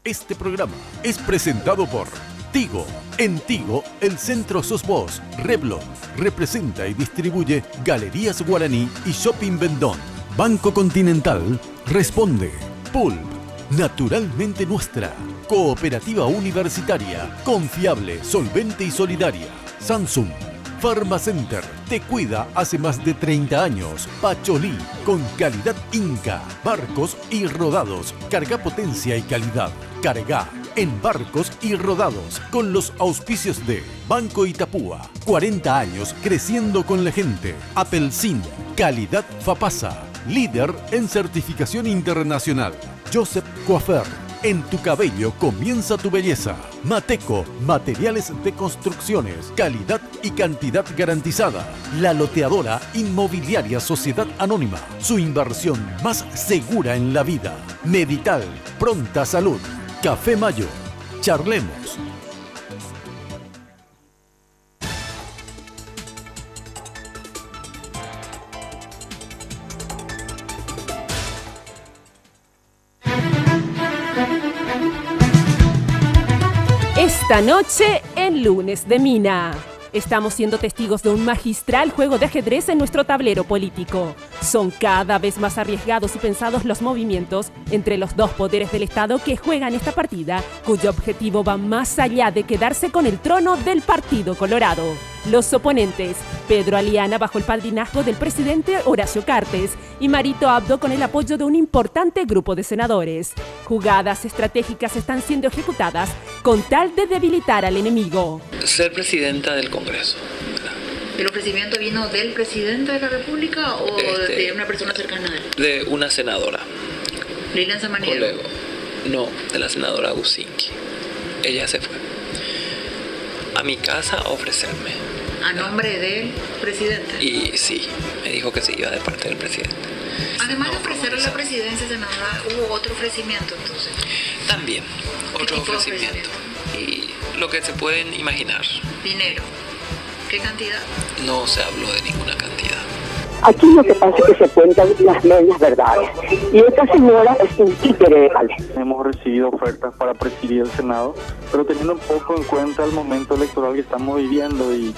Este programa es presentado por Tigo. En Tigo, el centro sos vos. Revlon representa y distribuye Galerías Guaraní y Shopping Vendón. Banco Continental responde. Pulp, naturalmente nuestra. Cooperativa Universitaria, confiable, solvente y solidaria. Samsung. Pharmacenter, te cuida hace más de 30 años. Pacholí, con calidad Inca. Barcos y rodados, carga potencia y calidad. Carga en barcos y rodados, con los auspicios de Banco Itapúa. 40 años creciendo con la gente. Apelsin, calidad Fapasa. Líder en certificación internacional. Joseph Coiffeur. En tu cabello comienza tu belleza. Mateco, materiales de construcciones, calidad y cantidad garantizada. La Loteadora Inmobiliaria Sociedad Anónima, su inversión más segura en la vida. Medital, Pronta Salud. Café Mayo. Charlemos. Esta noche en Lunes de Mina. Estamos siendo testigos de un magistral juego de ajedrez en nuestro tablero político. Son cada vez más arriesgados y pensados los movimientos entre los dos poderes del Estado que juegan esta partida, cuyo objetivo va más allá de quedarse con el trono del Partido Colorado. Los oponentes, Pedro Aliana bajo el padrinazgo del presidente Horacio Cartes y Marito Abdo con el apoyo de un importante grupo de senadores. Jugadas estratégicas están siendo ejecutadas con tal de debilitar al enemigo. Ser presidenta del Congreso. ¿El ofrecimiento vino del presidente de la República o de una persona cercana a él? De una senadora. Lilian Samaniego. No, de la senadora Gusinki. Ella se fue a mi casa a ofrecerme. ¿A nombre del presidente? Y sí, me dijo que se iba de parte del presidente. Además de ofrecerle la presidencia, senadora, ¿hubo otro ofrecimiento entonces? También, otro ofrecimiento. Y lo que se pueden imaginar. Dinero. ¿Qué cantidad? No se habló de ninguna cantidad. Aquí lo que pasa es que se cuentan las medias verdades. Y esta señora es un títere de Cali. Hemos recibido ofertas para presidir el Senado, pero teniendo un poco en cuenta el momento electoral que estamos viviendo y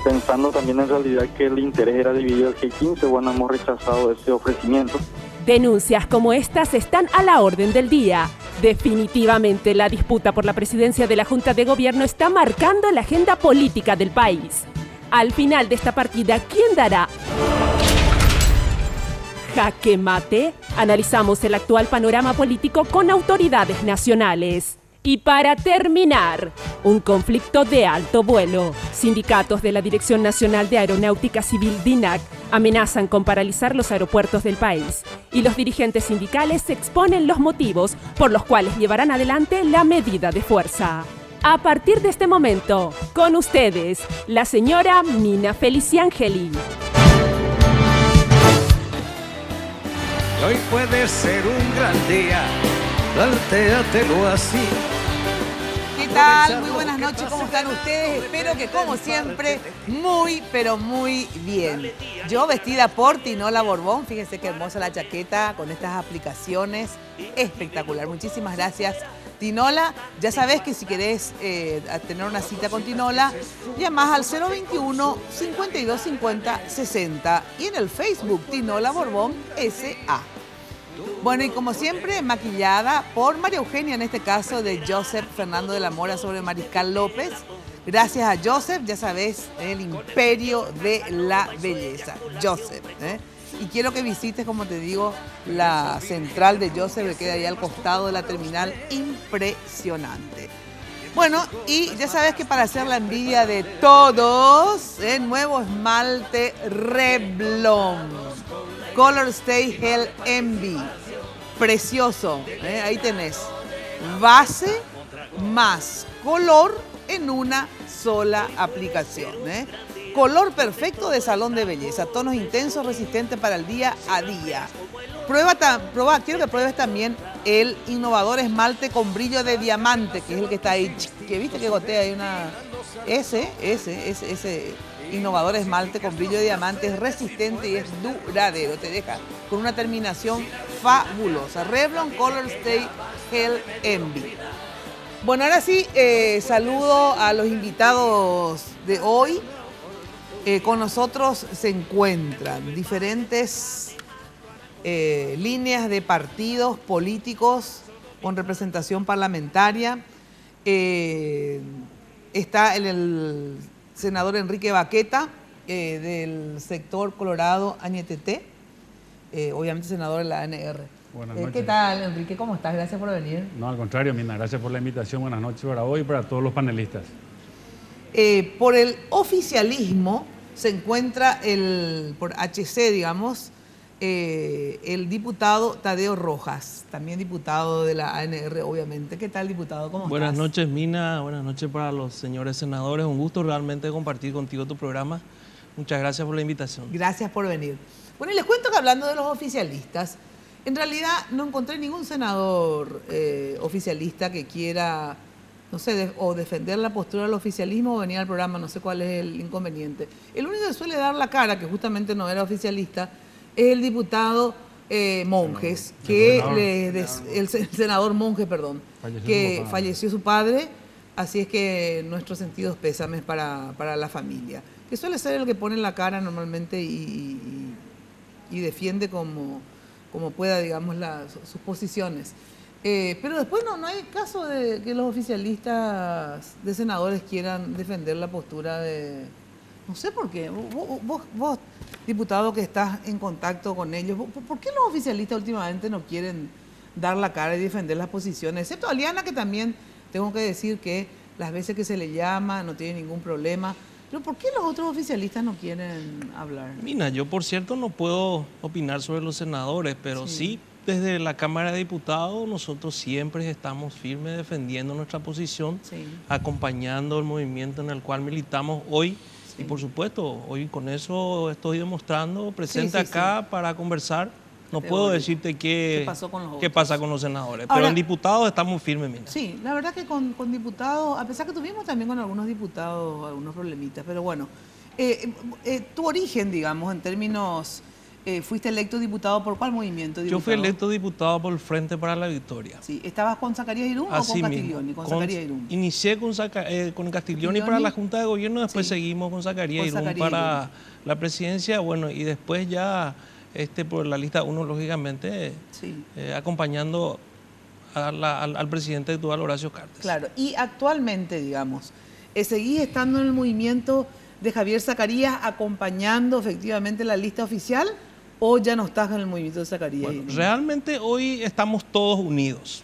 pensando también en realidad que el interés era dividir el G15, bueno, hemos rechazado ese ofrecimiento. Denuncias como estas están a la orden del día. Definitivamente la disputa por la presidencia de la Junta de Gobierno está marcando la agenda política del país. Al final de esta partida, ¿quién dará jaque mate? Analizamos el actual panorama político con autoridades nacionales. Y para terminar, un conflicto de alto vuelo. Sindicatos de la Dirección Nacional de Aeronáutica Civil, DINAC, amenazan con paralizar los aeropuertos del país. Y los dirigentes sindicales exponen los motivos por los cuales llevarán adelante la medida de fuerza. A partir de este momento, con ustedes, la señora Mina Feliciangeli. Hoy puede ser un gran día, plantéatelo así. ¿Qué tal? Muy buenas noches, ¿cómo están ustedes? Espero que como siempre, muy, pero muy bien. Yo vestida por Tinola Borbón, fíjense qué hermosa la chaqueta con estas aplicaciones, espectacular. Muchísimas gracias, Tinola. Ya sabes que si querés tener una cita con Tinola, llamás al 021-5250-60 y en el Facebook Tinola Borbón S.A. Bueno, y como siempre, maquillada por María Eugenia, en este caso de Joseph Fernando de la Mora sobre Mariscal López. Gracias a Joseph, ya sabes, el imperio de la belleza, Joseph. Y quiero que visites, como te digo, la central de Joseph, que queda ahí al costado de la terminal, impresionante. Bueno, y ya sabes que para hacer la envidia de todos, el nuevo esmalte Revlon Color Stay Hell Envy. Precioso, ahí tenés. Base más color en una sola aplicación. Color perfecto de salón de belleza. Tonos intensos, resistentes para el día a día. Quiero que pruebes también el innovador esmalte con brillo de diamante, que es el que está ahí. Que viste que gotea ahí una... Ese innovador esmalte con brillo de diamante es resistente y es duradero. Te deja con una terminación fabulosa. Revlon Color Stay Hell Envy. Bueno, ahora sí, saludo a los invitados de hoy. Con nosotros se encuentran diferentes líneas de partidos políticos con representación parlamentaria. Está el senador Enrique Baqueta, del sector Colorado Añeteté, obviamente senador de la ANR. Buenas noches. ¿Qué tal, Enrique? ¿Cómo estás? Gracias por venir. No, al contrario, Mina, gracias por la invitación. Buenas noches para hoy y para todos los panelistas. Por el oficialismo se encuentra, por HC, digamos, el diputado Tadeo Rojas, también diputado de la ANR, obviamente. ¿Qué tal, diputado? ¿Cómo Buenas estás? noches, Mina. Buenas noches para los señores senadores. Un gusto realmente compartir contigo tu programa. Muchas gracias por la invitación. Gracias por venir. Bueno, y les cuento que hablando de los oficialistas, en realidad no encontré ningún senador oficialista que quiera, no sé, o defender la postura del oficialismo o venir al programa, no sé cuál es el inconveniente. El único que suele dar la cara, que justamente no era oficialista, es el diputado Monjes, el senador Monjes, perdón, que falleció su padre, así es que nuestros sentidos pésames para la familia, que suele ser el que pone la cara normalmente y defiende como pueda, digamos, sus posiciones. Pero después no hay caso de que los oficialistas de senadores quieran defender la postura de... No sé por qué. Vos, diputado que estás en contacto con ellos, ¿por qué los oficialistas últimamente no quieren dar la cara y defender las posiciones? Excepto a Aliana, que también tengo que decir que las veces que se le llama no tiene ningún problema. Pero ¿por qué los otros oficialistas no quieren hablar? Mina, yo por cierto no puedo opinar sobre los senadores, pero sí desde la Cámara de Diputados nosotros siempre estamos firmes defendiendo nuestra posición, acompañando el movimiento en el cual militamos hoy. Y por supuesto, hoy con eso estoy demostrando, presente acá para conversar. No puedo decirte qué pasa con los senadores, ahora, pero en diputados estamos firmes, Mina. Sí, la verdad que con diputados, a pesar que tuvimos también con algunos diputados algunos problemitas, pero bueno, tu origen, digamos, en términos, fuiste electo diputado ¿por cuál movimiento? Yo fui electo diputado por el Frente para la Victoria. Sí, ¿estabas con Zacarías Irún o con Castiglioni? Con Zacarías Irún. Inicié con Castiglioni para la Junta de Gobierno, después seguimos con Zacarías Irún para la presidencia, bueno, y después ya... por la lista 1, lógicamente, acompañando al presidente actual, Horacio Cartes. Claro, y actualmente, digamos, ¿seguís estando en el movimiento de Javier Zacarías acompañando efectivamente la lista oficial o ya no estás en el movimiento de Zacarías? Bueno, realmente hoy estamos todos unidos.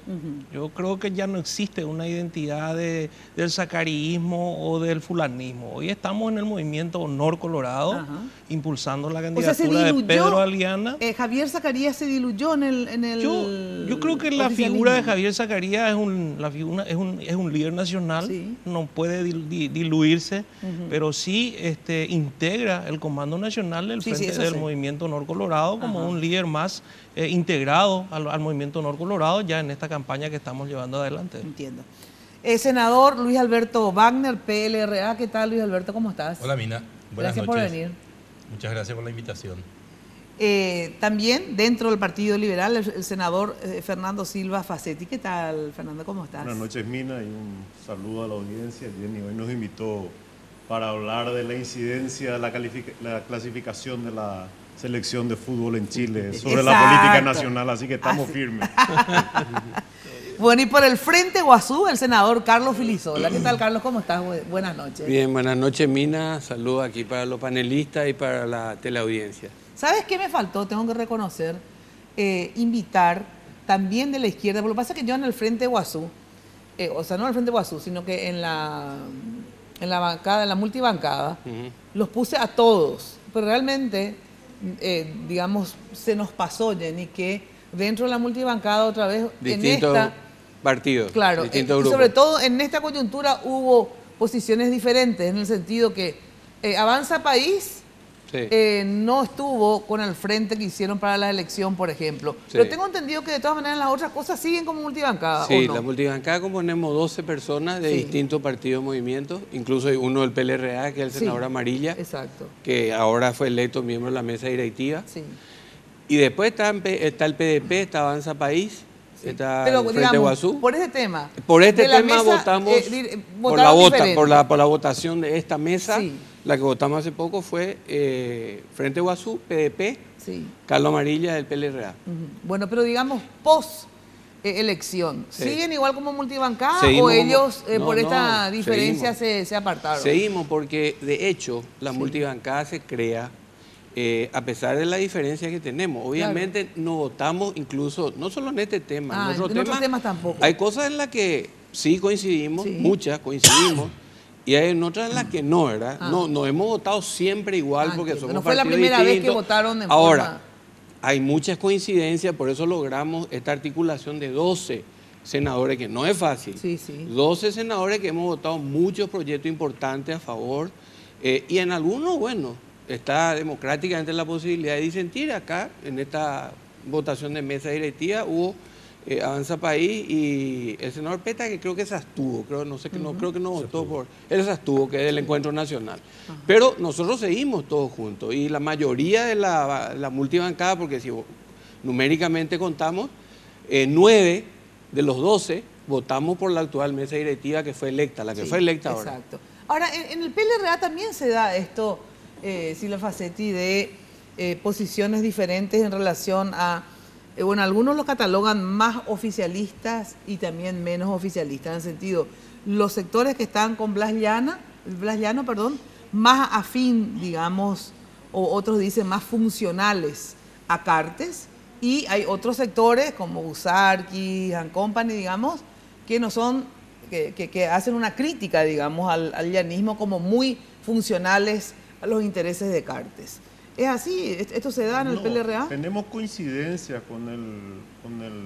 Yo creo que ya no existe una identidad del zacaríismo o del fulanismo. Hoy estamos en el movimiento Honor Colorado, impulsando la candidatura de Pedro Aliana. ¿Javier Zacarías se diluyó en el yo creo que la figura de Javier Zacarías es un líder nacional, no puede diluirse, pero sí integra el Comando Nacional del Frente del Movimiento Honor Colorado como un líder más integrado al Movimiento Honor Colorado ya en esta campaña que estamos llevando adelante. Entiendo. Senador Luis Alberto Wagner, PLRA, ¿qué tal, Luis Alberto? ¿Cómo estás? Hola, Mina. Buenas noches. Gracias por venir. Muchas gracias por la invitación. También dentro del Partido Liberal, el senador Fernando Silva Facetti. ¿Qué tal, Fernando? ¿Cómo estás? Buenas noches, Mina, y un saludo a la audiencia. Jenny hoy nos invitó para hablar de la incidencia, la clasificación de la selección de fútbol en Chile sobre la política nacional, así que estamos firmes. Bueno, y por el Frente Guazú, el senador Carlos Filisola. ¿Qué tal, Carlos? ¿Cómo estás? Buenas noches. Bien, buenas noches, Mina. Saludos aquí para los panelistas y para la teleaudiencia. ¿Sabes qué me faltó? Tengo que reconocer, invitar también de la izquierda, porque lo que pasa es que yo en el Frente Guazú, o sea, no en el Frente Guazú, sino que en la bancada, en la multibancada, los puse a todos, pero realmente, digamos, se nos pasó, Jenny, que dentro de la multibancada otra vez, distintos partidos, claro, distintos grupos. grupos. Sobre todo en esta coyuntura hubo posiciones diferentes, en el sentido que Avanza País no estuvo con el frente que hicieron para la elección, por ejemplo. Pero tengo entendido que de todas maneras las otras cosas siguen como multibancada, Sí, ¿o no? la multibancada componemos 12 personas de distintos partidos y movimientos, incluso hay uno del PLRA, que es el senador Amarilla, que ahora fue electo miembro de la mesa directiva. Y después está el PDP, está Avanza País, Está pero Frente digamos, Guazú. por ese tema. Por este tema mesa, votamos por la votación de esta mesa. Sí. La que votamos hace poco fue Frente Guazú, PDP, Carlos Amarilla del PLRA. Bueno, pero digamos, post elección, ¿siguen igual como multibancada o ellos por esta diferencia se apartaron? Seguimos porque de hecho la multibancada se crea a pesar de la diferencia que tenemos. Obviamente no votamos incluso, no solo en este tema, en otros temas tampoco. Hay cosas en las que sí coincidimos, muchas coincidimos, y hay en otras en las que no, ¿verdad? No hemos votado siempre igual porque somos partidos distintos. No fue la primera vez que votaron en forma... Hay muchas coincidencias, por eso logramos esta articulación de 12 senadores, que no es fácil. 12 senadores que hemos votado muchos proyectos importantes a favor, y en algunos, bueno, está democráticamente la posibilidad de disentir. Acá, en esta votación de mesa directiva, hubo Avanza País y el senador Peta, que creo que se abstuvo, creo que no votó por... Él se abstuvo, que es del Encuentro Nacional. Pero nosotros seguimos todos juntos, y la mayoría de la multibancada, porque si numéricamente contamos, 9 de los 12 votamos por la actual mesa directiva que fue electa, la que fue electa ahora. Exacto. Ahora, en el PLRA también se da esto, Silvia Facetti, de posiciones diferentes en relación a... Bueno, algunos lo catalogan más oficialistas y también menos oficialistas, en el sentido, los sectores que están con Blas Llano, más afín, digamos, o otros dicen más funcionales a Cartes, y hay otros sectores como Busarqui, and Company, digamos, que no son, que hacen una crítica, digamos, al llanismo como muy funcionales a los intereses de Cartes. ¿Es así? ¿Esto se da en el PLRA? Tenemos coincidencia con el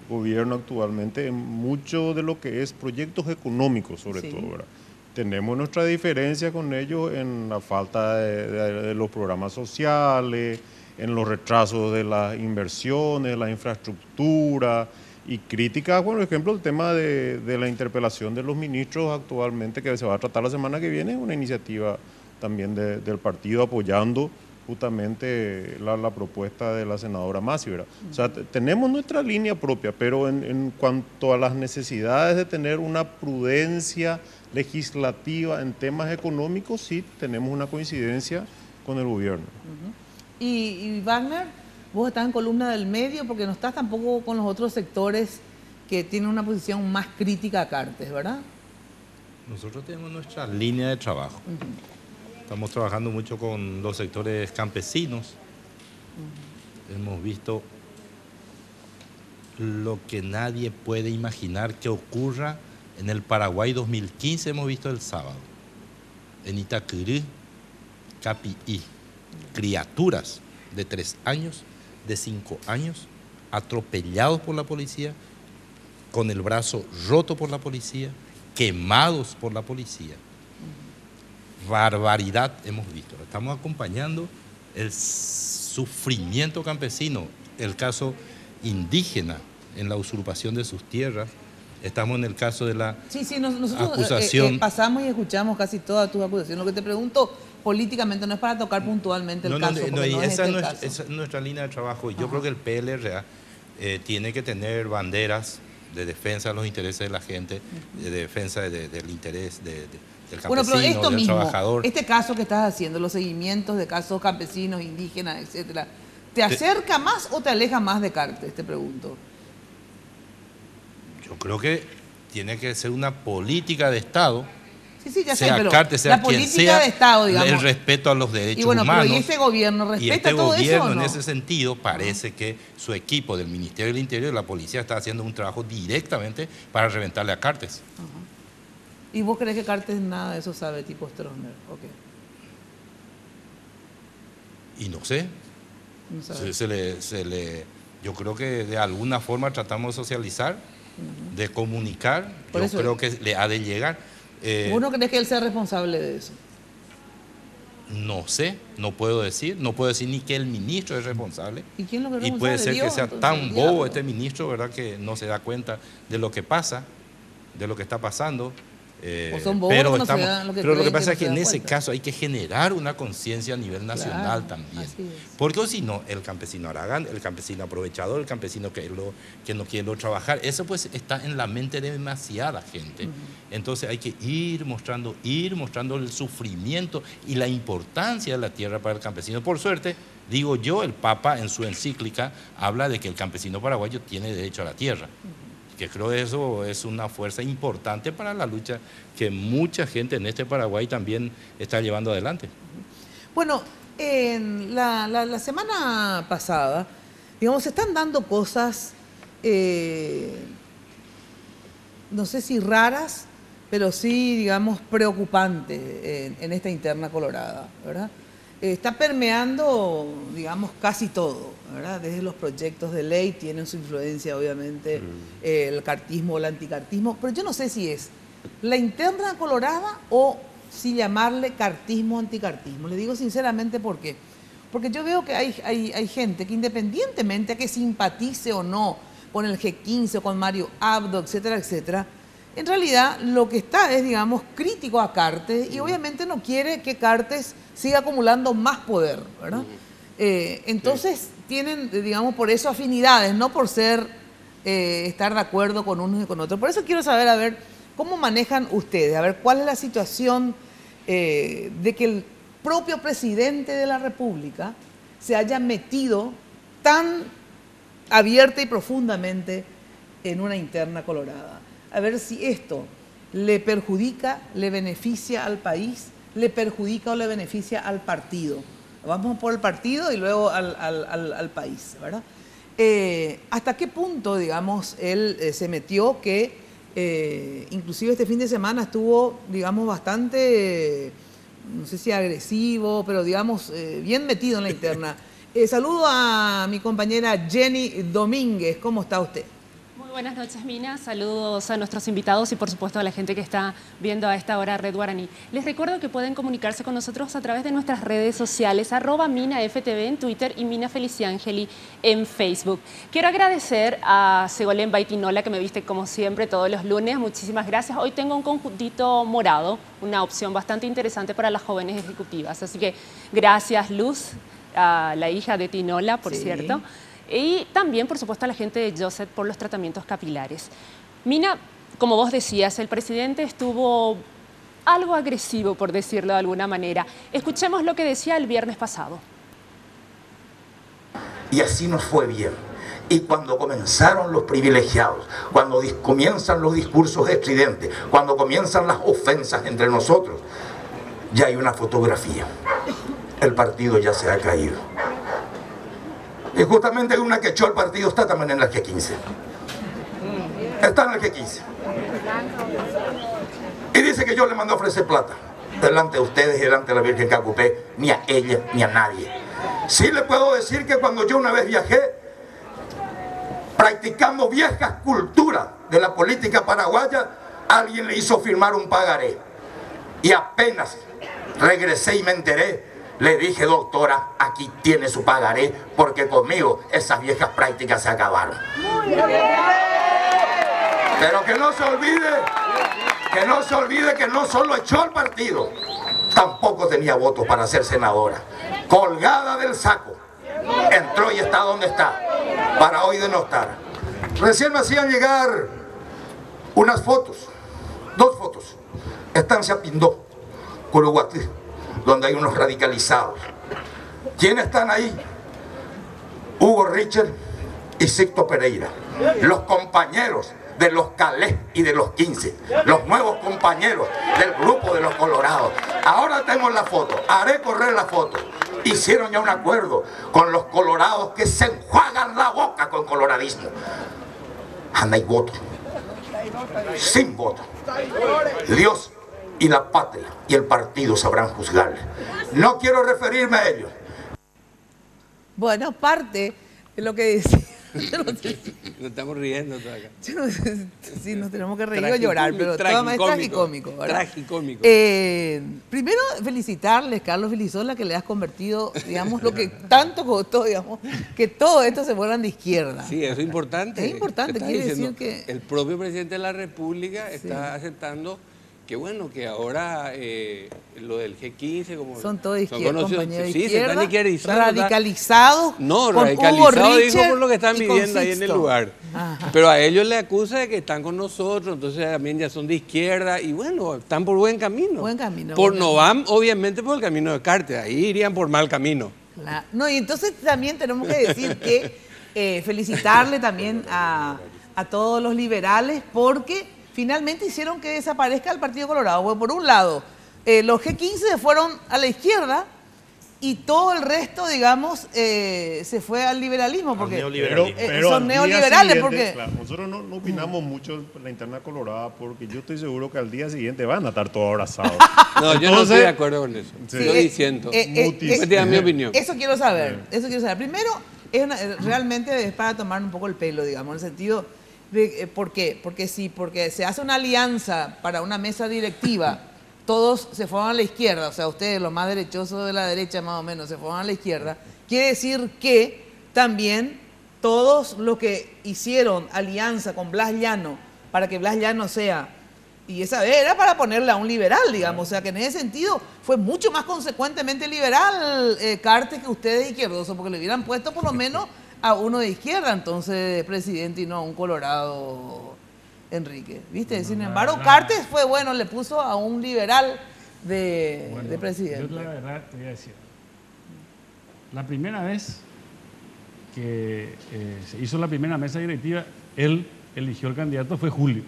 gobierno actualmente en mucho de lo que es proyectos económicos, sobre todo, ¿verdad? Tenemos nuestra diferencia con ellos en la falta de los programas sociales, en los retrasos de las inversiones, la infraestructura, y críticas, por ejemplo, el tema de la interpelación de los ministros actualmente, que se va a tratar la semana que viene, una iniciativa también del partido apoyando justamente la propuesta de la senadora Massi, ¿verdad? O sea, tenemos nuestra línea propia, pero en cuanto a las necesidades de tener una prudencia legislativa en temas económicos, sí tenemos una coincidencia con el gobierno. Y Wagner, vos estás en columna del medio porque no estás tampoco con los otros sectores que tienen una posición más crítica a Cartes, ¿verdad? Nosotros tenemos nuestra línea de trabajo. Estamos trabajando mucho con los sectores campesinos. Hemos visto lo que nadie puede imaginar que ocurra en el Paraguay 2015, hemos visto el sábado. En Itacurú, Capií, criaturas de 3 años, de 5 años, atropellados por la policía, con el brazo roto por la policía, quemados por la policía. Barbaridad hemos visto. Estamos acompañando el sufrimiento campesino, el caso indígena en la usurpación de sus tierras. Estamos en el caso de la nosotros acusación. Pasamos y escuchamos casi todas tus acusaciones. Lo que te pregunto políticamente no es para tocar puntualmente el caso. Esa es nuestra línea de trabajo. Yo creo que el PLRA tiene que tener banderas de defensa de los intereses de la gente, de defensa del interés del campesino, del trabajador. Este caso que estás haciendo, los seguimientos de casos campesinos, indígenas, etcétera, ¿te acerca más o te aleja más de Cartes? Te pregunto. Yo creo que tiene que ser una política de Estado. Ya sea sé, pero Cartes, sea la quien política sea, de Estado, digamos. El respeto a los derechos humanos. Pero ¿y este gobierno respeta todo eso o no? Y este gobierno, en ese sentido, parece que su equipo del Ministerio del Interior y la policía está haciendo un trabajo directamente para reventarle a Cartes. ¿Y vos crees que Cartes nada de eso sabe, tipo Stroessner? Okay. Y no sé. No sabe. Yo creo que de alguna forma tratamos de socializar, de comunicar. Yo creo que le ha de llegar. ¿Vos no crees que él sea responsable de eso? No sé, no puedo decir ni que el ministro es responsable. ¿Y quién lo que es responsable? Y puede ser Dios, que sea entonces, tan bobo este ministro, ¿verdad?, que no se da cuenta de lo que pasa, de lo que está pasando. O son bobos pero que no se dan lo que pero lo que creen pasa que es que no en se dan ese cuenta. caso hay que generar una conciencia a nivel nacional también. Porque si no, el campesino haragán, el campesino aprovechador, el campesino que no quiere trabajar, eso pues está en la mente de demasiada gente. Entonces hay que ir mostrando el sufrimiento y la importancia de la tierra para el campesino. Por suerte, digo yo, el Papa en su encíclica habla de que el campesino paraguayo tiene derecho a la tierra. Que creo que eso es una fuerza importante para la lucha que mucha gente en este Paraguay también está llevando adelante. Bueno, en la semana pasada, digamos, se están dando cosas, no sé si raras, pero sí, digamos, preocupantes en esta interna colorada, ¿verdad? Está permeando, digamos, casi todo, ¿verdad? Desde los proyectos de ley tienen su influencia, obviamente, el cartismo o el anticartismo, pero yo no sé si es la interna colorada o si llamarle cartismo o anticartismo. Le digo sinceramente por qué. Porque yo veo que hay gente que independientemente a que simpatice o no con el G15 o con Mario Abdo, etcétera, etcétera, en realidad lo que está es, digamos, crítico a Cartes y obviamente no quiere que Cartes siga acumulando más poder, ¿verdad? Entonces tienen, digamos, por eso afinidades, no por estar de acuerdo con unos y con otros. Por eso quiero saber, a ver, ¿cómo manejan ustedes? A ver, ¿cuál es la situación de que el propio presidente de la República se haya metido tan abierta y profundamente en una interna colorada? A ver si esto le perjudica, le beneficia al país, le perjudica o le beneficia al partido. Vamos por el partido y luego al país, ¿verdad? ¿Hasta qué punto, digamos, él se metió que inclusive este fin de semana estuvo, digamos, bastante, no sé si agresivo, pero digamos, bien metido en la interna? Saludo a mi compañera Jenny Domínguez. ¿Cómo está usted? Buenas noches, Mina. Saludos a nuestros invitados y por supuesto a la gente que está viendo a esta hora Red Guaraní. Les recuerdo que pueden comunicarse con nosotros a través de nuestras redes sociales, @MinaFTV en Twitter y Mina Feliciangeli en Facebook. Quiero agradecer a Segolén Baitinola, que me viste como siempre todos los lunes. Muchísimas gracias. Hoy tengo un conjuntito morado, una opción bastante interesante para las jóvenes ejecutivas. Así que gracias, Luz, a la hija de Tinola, por cierto. Y también, por supuesto, a la gente de Joseph por los tratamientos capilares. Mina, como vos decías, el presidente estuvo algo agresivo, por decirlo de alguna manera. Escuchemos lo que decía el viernes pasado. Y así nos fue bien. Y cuando comenzaron los privilegiados, cuando comienzan los discursos estridentes, cuando comienzan las ofensas entre nosotros, ya hay una fotografía. El partido ya se ha caído. Y justamente una que echó el partido está también en el G15. Está en el G15. Y dice que yo le mandé a ofrecer plata delante de ustedes y delante de la Virgen Cacupé, ni a ella ni a nadie. Sí le puedo decir que cuando yo una vez viajé, practicando viejas culturas de la política paraguaya, alguien le hizo firmar un pagaré. Y apenas regresé y me enteré, le dije: doctora, aquí tiene su pagaré, porque conmigo esas viejas prácticas se acabaron. Pero que no se olvide que no solo echó el partido, tampoco tenía votos para ser senadora. Colgada del saco, entró y está donde está, para hoy denostar. Recién me hacían llegar unas fotos, 2 fotos. Estancia Pindó, Curuguatí, donde hay unos radicalizados. ¿Quiénes están ahí? Hugo Richard y Sixto Pereira, los compañeros de los Calés y de los 15, los nuevos compañeros del grupo de los Colorados. Ahora tengo la foto, haré correr la foto. Hicieron ya un acuerdo con los Colorados que se enjuagan la boca con coloradismo. Anda, hay voto, sin voto. Dios y la patria y el partido sabrán juzgarle. No quiero referirme a ellos. Bueno, parte de lo que decía. Nos estamos riendo todos acá. Yo no sé si nos tenemos que reír o llorar, pero todo es tragicómico. Tragicómico. Primero, felicitarles, Carlos Filisola, que le has convertido, digamos, lo que tanto costó, digamos, que todo esto se vuelvan de izquierda. Sí, eso es importante. Es importante, quiere decir que... El propio presidente de la República está aceptando que bueno, que ahora lo del G15, como son todos compañeros de sí, izquierda, se están izquierdizando, radicalizados. No, radicalizados dijo por lo que están viviendo ahí en el lugar. Ajá. Pero a ellos les acusa de que están con nosotros, entonces también ya son de izquierda y bueno, están por buen camino. Buen camino. No van, obviamente, por el camino de Cartes, ahí irían por mal camino. Claro. No, y entonces también tenemos que decir que felicitarle también a todos los liberales porque finalmente hicieron que desaparezca el Partido Colorado. Bueno, por un lado, los G15 se fueron a la izquierda y todo el resto, digamos, se fue al liberalismo. Porque pero son neoliberales. Porque claro, nosotros no opinamos mucho en la interna colorada porque yo estoy seguro que al día siguiente van a estar todos abrazados. No, yo no estoy de acuerdo con eso. Sí, estoy diciendo. Mi opinión. Eso quiero saber. Primero, realmente es para tomar un poco el pelo, digamos, en el sentido... ¿Por qué? Porque se hace una alianza para una mesa directiva, todos se fueron a la izquierda, o sea, ustedes los más derechosos de la derecha más o menos se fueron a la izquierda, quiere decir que también todos los que hicieron alianza con Blas Llano para que Blas Llano sea, y esa vez era para ponerle a un liberal, digamos, o sea que en ese sentido fue mucho más consecuentemente liberal Cartes que ustedes izquierdosos, porque le hubieran puesto por lo menos a uno de izquierda, entonces, presidente, y no a un colorado Enrique, ¿viste? Sin embargo, Cartes fue bueno, le puso a un liberal de presidente. Yo la verdad te voy a decir, la primera vez que se hizo la primera mesa directiva, él eligió el candidato, fue Julio.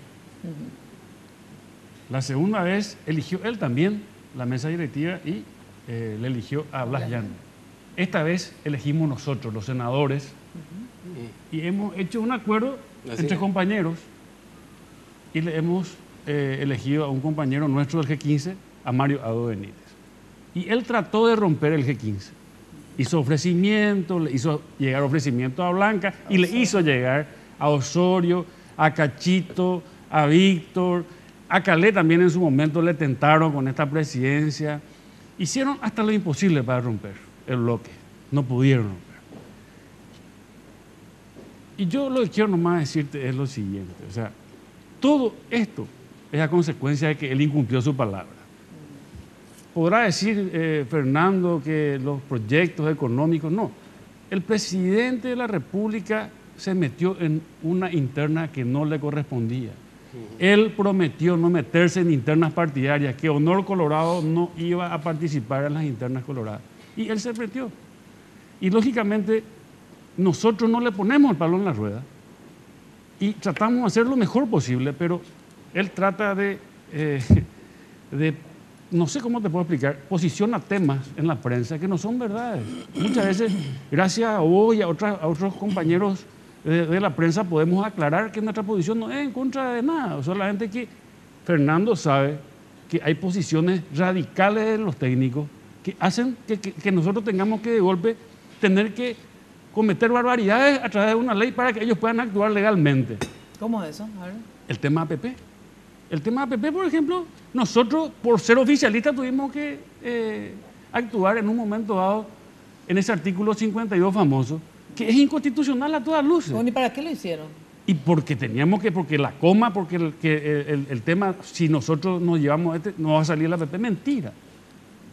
La segunda vez eligió él también la mesa directiva y le eligió a Blas Llano. Esta vez elegimos nosotros, los senadores, y hemos hecho un acuerdo entre compañeros y le hemos elegido a un compañero nuestro del G15, a Mario Ado Benítez. Y él trató de romper el G15. Hizo ofrecimiento, le hizo llegar ofrecimiento a Blanca y le hizo llegar a Osorio, a Cachito, a Víctor, a Calé también en su momento le tentaron con esta presidencia. Hicieron hasta lo imposible para romper el bloque. No pudieron romper. Y yo lo que quiero nomás decirte es lo siguiente. O sea, todo esto es a consecuencia de que él incumplió su palabra. Podrá decir Fernando que los proyectos económicos, no. El presidente de la República se metió en una interna que no le correspondía. Él prometió no meterse en internas partidarias, que Honor Colorado no iba a participar en las internas coloradas. Y él se metió. Y lógicamente nosotros no le ponemos el palo en la rueda y tratamos de hacer lo mejor posible, pero él trata de no sé cómo te puedo explicar, posiciona temas en la prensa que no son verdades. Muchas veces, gracias a vos y a otros compañeros de la prensa, podemos aclarar que nuestra posición no es en contra de nada. Solamente que Fernando sabe que hay posiciones radicales de los técnicos que hacen que nosotros tengamos que de golpe tener que cometer barbaridades a través de una ley para que ellos puedan actuar legalmente. ¿Cómo es eso? A ver. El tema APP. El tema APP, por ejemplo, nosotros, por ser oficialistas, tuvimos que actuar en un momento dado en ese artículo 52 famoso, que es inconstitucional a todas luces. ¿Y para qué lo hicieron? Y porque teníamos que, porque la coma, porque el tema, si nosotros nos llevamos no va a salir la APP, mentira.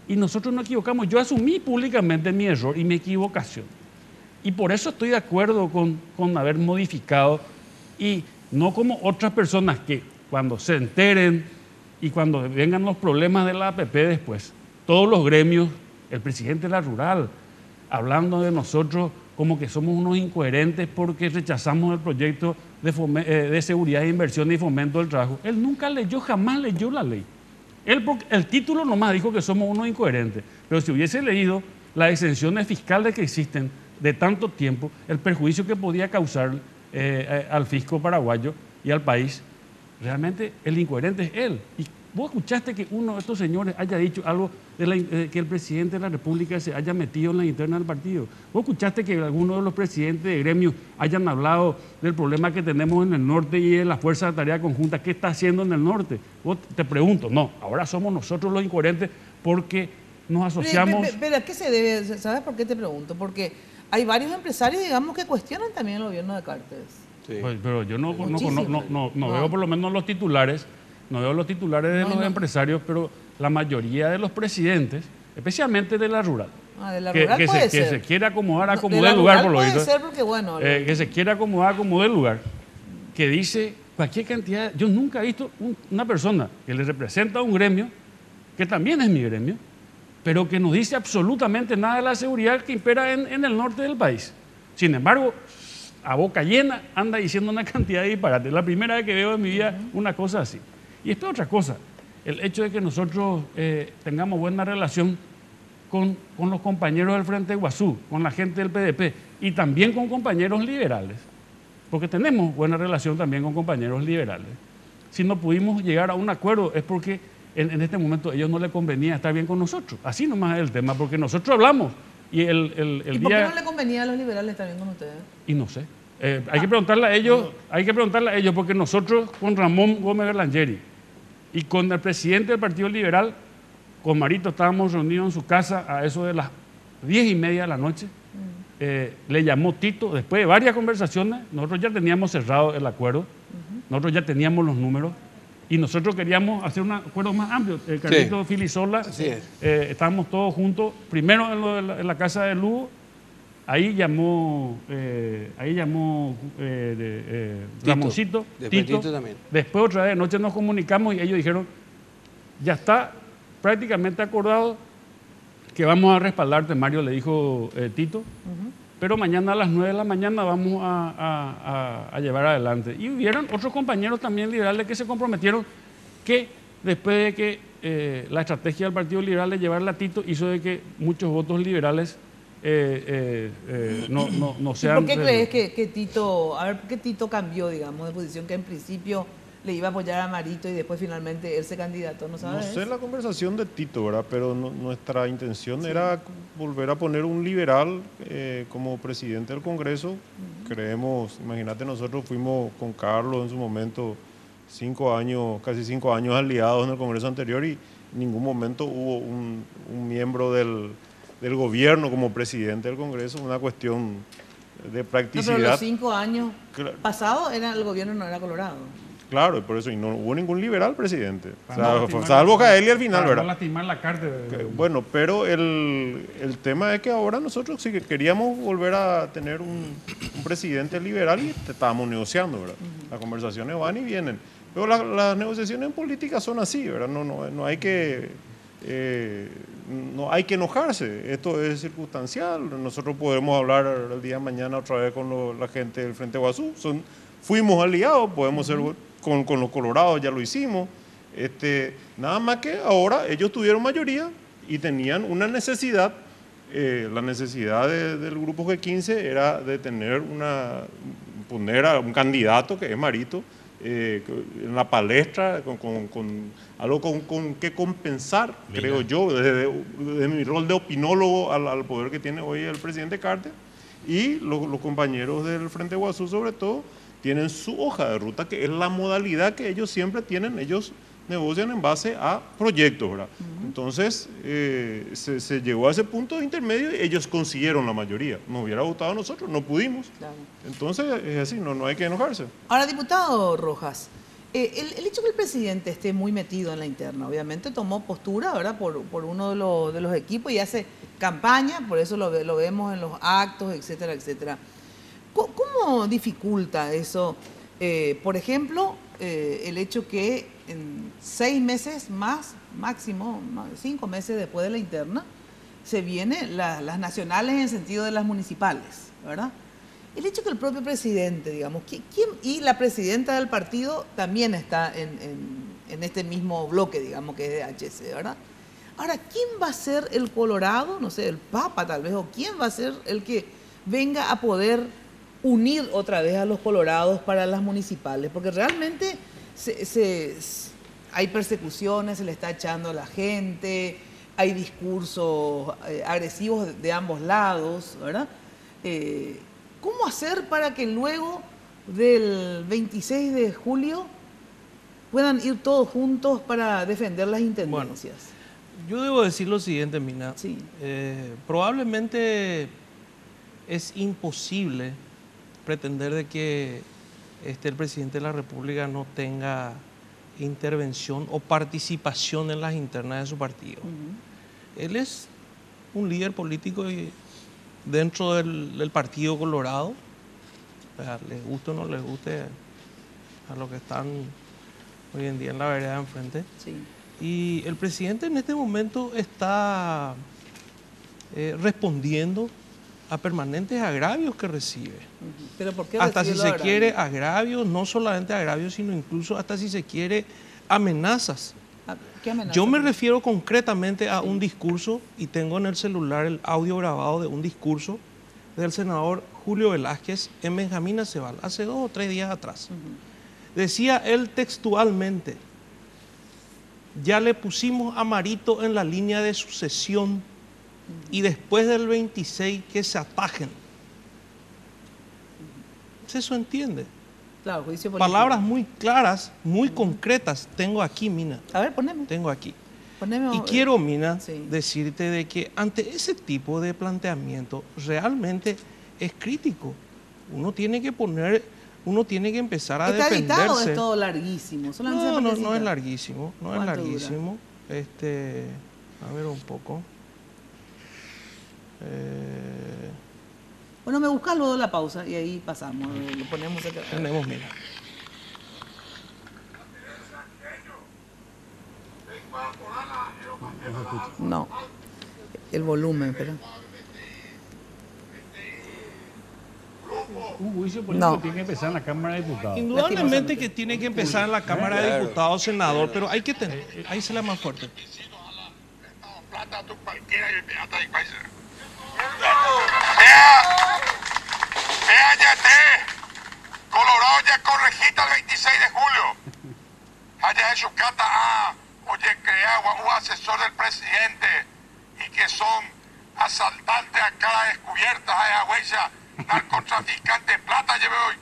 Y nosotros nos equivocamos. Yo asumí públicamente mi error y mi equivocación. Y por eso estoy de acuerdo con haber modificado, y no como otras personas que cuando se enteren y cuando vengan los problemas de la APP después, todos los gremios, el presidente de la Rural, hablando de nosotros como que somos unos incoherentes porque rechazamos el proyecto de seguridad e inversión y fomento del trabajo. Él nunca leyó, jamás leyó la ley. El título nomás dijo que somos unos incoherentes, pero si hubiese leído las exenciones fiscales que existen de tanto tiempo, el perjuicio que podía causar al fisco paraguayo y al país, realmente el incoherente es él. Y vos escuchaste que uno de estos señores haya dicho algo que el presidente de la República se haya metido en la interna del partido. Vos escuchaste que algunos de los presidentes de gremios hayan hablado del problema que tenemos en el norte y de la Fuerza de Tarea Conjunta. ¿Qué está haciendo en el norte? Vos te pregunto, no, ahora somos nosotros los incoherentes porque nos asociamos... Pero ¿a qué se debe? ¿Sabes por qué te pregunto? Porque hay varios empresarios, digamos, que cuestionan también el gobierno de Cartes. Sí. Pues, pero yo no veo por lo menos los titulares no veo los titulares de los empresarios, pero la mayoría de los presidentes, especialmente de la rural, de la rural puede ser. Que se quiere acomodar a como del lugar, por lo visto. Puede ser porque, bueno... que se quiere acomodar como del lugar, que dice cualquier cantidad. Yo nunca he visto una persona que le representa a un gremio, que también es mi gremio, pero que no dice absolutamente nada de la seguridad que impera en el norte del país. Sin embargo, a boca llena anda diciendo una cantidad de disparates. Es la primera vez que veo en mi vida una cosa así. Y después otra cosa, el hecho de que nosotros tengamos buena relación con los compañeros del Frente Guazú, con la gente del PDP y también con compañeros liberales, porque tenemos buena relación también con compañeros liberales. Si no pudimos llegar a un acuerdo es porque en este momento a ellos no les convenía estar bien con nosotros. Así nomás es el tema, porque nosotros hablamos y ¿Y por qué no le convenía a los liberales estar bien con ustedes? Y no sé. Hay que preguntarle a ellos, porque nosotros con Ramón Gómez Berlangeri y con el presidente del Partido Liberal, con Marito, estábamos reunidos en su casa a eso de las 10:30 de la noche. Le llamó Tito, después de varias conversaciones, nosotros ya teníamos cerrado el acuerdo, nosotros ya teníamos los números y nosotros queríamos hacer un acuerdo más amplio. Carlito Filisola, estábamos todos juntos, primero en la casa de Lugo, ahí llamó Ramoncito, Tito también. Después otra vez de noche nos comunicamos y ellos dijeron, ya está prácticamente acordado que vamos a respaldarte, Mario, le dijo Tito, pero mañana a las 9 de la mañana vamos a llevar adelante. Y hubieron otros compañeros también liberales que se comprometieron, que después de que la estrategia del Partido Liberal de llevarla a Tito hizo de que muchos votos liberales no sean... ¿Por qué crees que Tito, ¿por qué Tito cambió, digamos, de posición, que en principio le iba a apoyar a Marito y después finalmente él se candidató? ¿No sabes? No sé la conversación de Tito, ¿verdad? Pero nuestra intención era volver a poner un liberal como presidente del Congreso. Creemos, imagínate, nosotros fuimos con Carlos en su momento casi 5 años aliados en el Congreso anterior y en ningún momento hubo un miembro del gobierno como presidente del Congreso, una cuestión de practicidad. Pero los 5 años pasados el gobierno no era colorado. Claro, y por eso y no hubo ningún liberal presidente. Salvo Caeli al final, ¿verdad? No lastimar la carta. Bueno, pero el tema es que ahora nosotros sí que queríamos volver a tener un presidente liberal y estábamos negociando, ¿verdad? Las conversaciones van y vienen. Pero las negociaciones en política son así, ¿verdad? No hay que enojarse. Esto es circunstancial. Nosotros podemos hablar el día de mañana otra vez con la gente del Frente Guazú. Fuimos aliados, podemos ser con los colorados, ya lo hicimos. Nada más que ahora ellos tuvieron mayoría y tenían una necesidad. La necesidad del grupo G15 era de poner a un candidato que es Marito en la palestra con algo con que compensar, creo yo, desde mi rol de opinólogo al poder que tiene hoy el presidente Carter. Y los compañeros del Frente Guazú, sobre todo, tienen su hoja de ruta, que es la modalidad que ellos siempre tienen. Ellos negocian en base a proyectos, ¿verdad? Entonces, se llegó a ese punto de intermedio y ellos consiguieron la mayoría. Nos hubiera gustado a nosotros, no pudimos. Claro. Entonces, es así, no hay que enojarse. Ahora, diputado Rojas, el hecho que el presidente esté muy metido en la interna, obviamente tomó postura, ¿verdad?, por uno de los equipos y hace campaña, por eso lo vemos en los actos, etcétera, etcétera. ¿Cómo dificulta eso, por ejemplo, el hecho que en 6 meses más, máximo 5 meses después de la interna, se vienen las nacionales en sentido de las municipales, ¿verdad? El hecho que el propio presidente, digamos, y la presidenta del partido también está en este mismo bloque, digamos, que es de HC, ¿verdad? Ahora, ¿quién va a ser el colorado? No sé, el Papa tal vez, o quién va a ser el que venga a poder unir otra vez a los colorados para las municipales, porque realmente hay persecuciones, se le está echando a la gente, hay discursos agresivos de ambos lados, ¿verdad? ¿Cómo hacer para que luego del 26 de julio puedan ir todos juntos para defender las intendencias? Bueno, yo debo decir lo siguiente, Mina. Sí. Probablemente es imposible pretender de que el presidente de la República no tenga intervención o participación en las internas de su partido. Él es un líder político dentro del Partido Colorado, o sea, les guste o no les guste a los que están hoy en día en la vereda de enfrente. Sí. Y el presidente en este momento está respondiendo a permanentes agravios que recibe. ¿Pero por qué hasta si recibe se los quiere agravios? agravios, no solamente agravios, sino incluso hasta si se quiere amenazas. ¿Qué amenazas? Yo me refiero concretamente a un discurso, y tengo en el celular el audio grabado de un discurso del senador Julio Velázquez en Benjamín Acebal, hace 2 o 3 días atrás. Decía él textualmente: ya le pusimos a Marito en la línea de sucesión y después del 26 que se atajen. ¿Eso entiende? Claro, juicio político. Palabras muy claras, muy concretas. Tengo aquí, Mina. A ver, poneme. Tengo aquí. Poneme, Y quiero, Mina, decirte de que ante ese tipo de planteamiento realmente es crítico. Uno tiene que empezar a ¿Está defenderse. editado o es todo larguísimo? No es larguísimo, no es ¿Cuánto larguísimo. A ver un poco. Bueno, me buscas luego la pausa y ahí pasamos, lo ponemos acá. Tenemos, mira. No, el volumen, pero... Un juicio político tiene que empezar en la Cámara de Diputados. Indudablemente que tiene que empezar en la Cámara de Diputados, senador, pero hay que tener, ahí se la más fuerte. Vea, Yate, Colorado ya corregita el 26 de julio. Allá en su cata, oye, crea un asesor del presidente y que son asaltantes a cara descubierta, a huella, narcotraficantes, plata, lleve hoy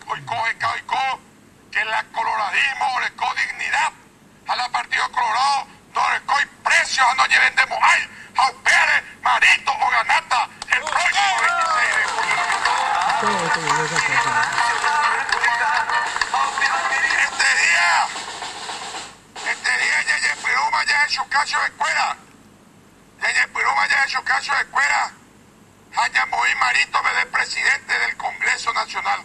que la coloradismo, recó dignidad a la Partido Colorado, no recó precios, no lleven de Moai, Jaupere, Marito o Ganata, el próximo 26 de julio. Este día, Yeye Piruma ya en su caso de escuela. Yeye Piruma ya en su caso de escuela. Haya Moí Marito de presidente del Congreso Nacional.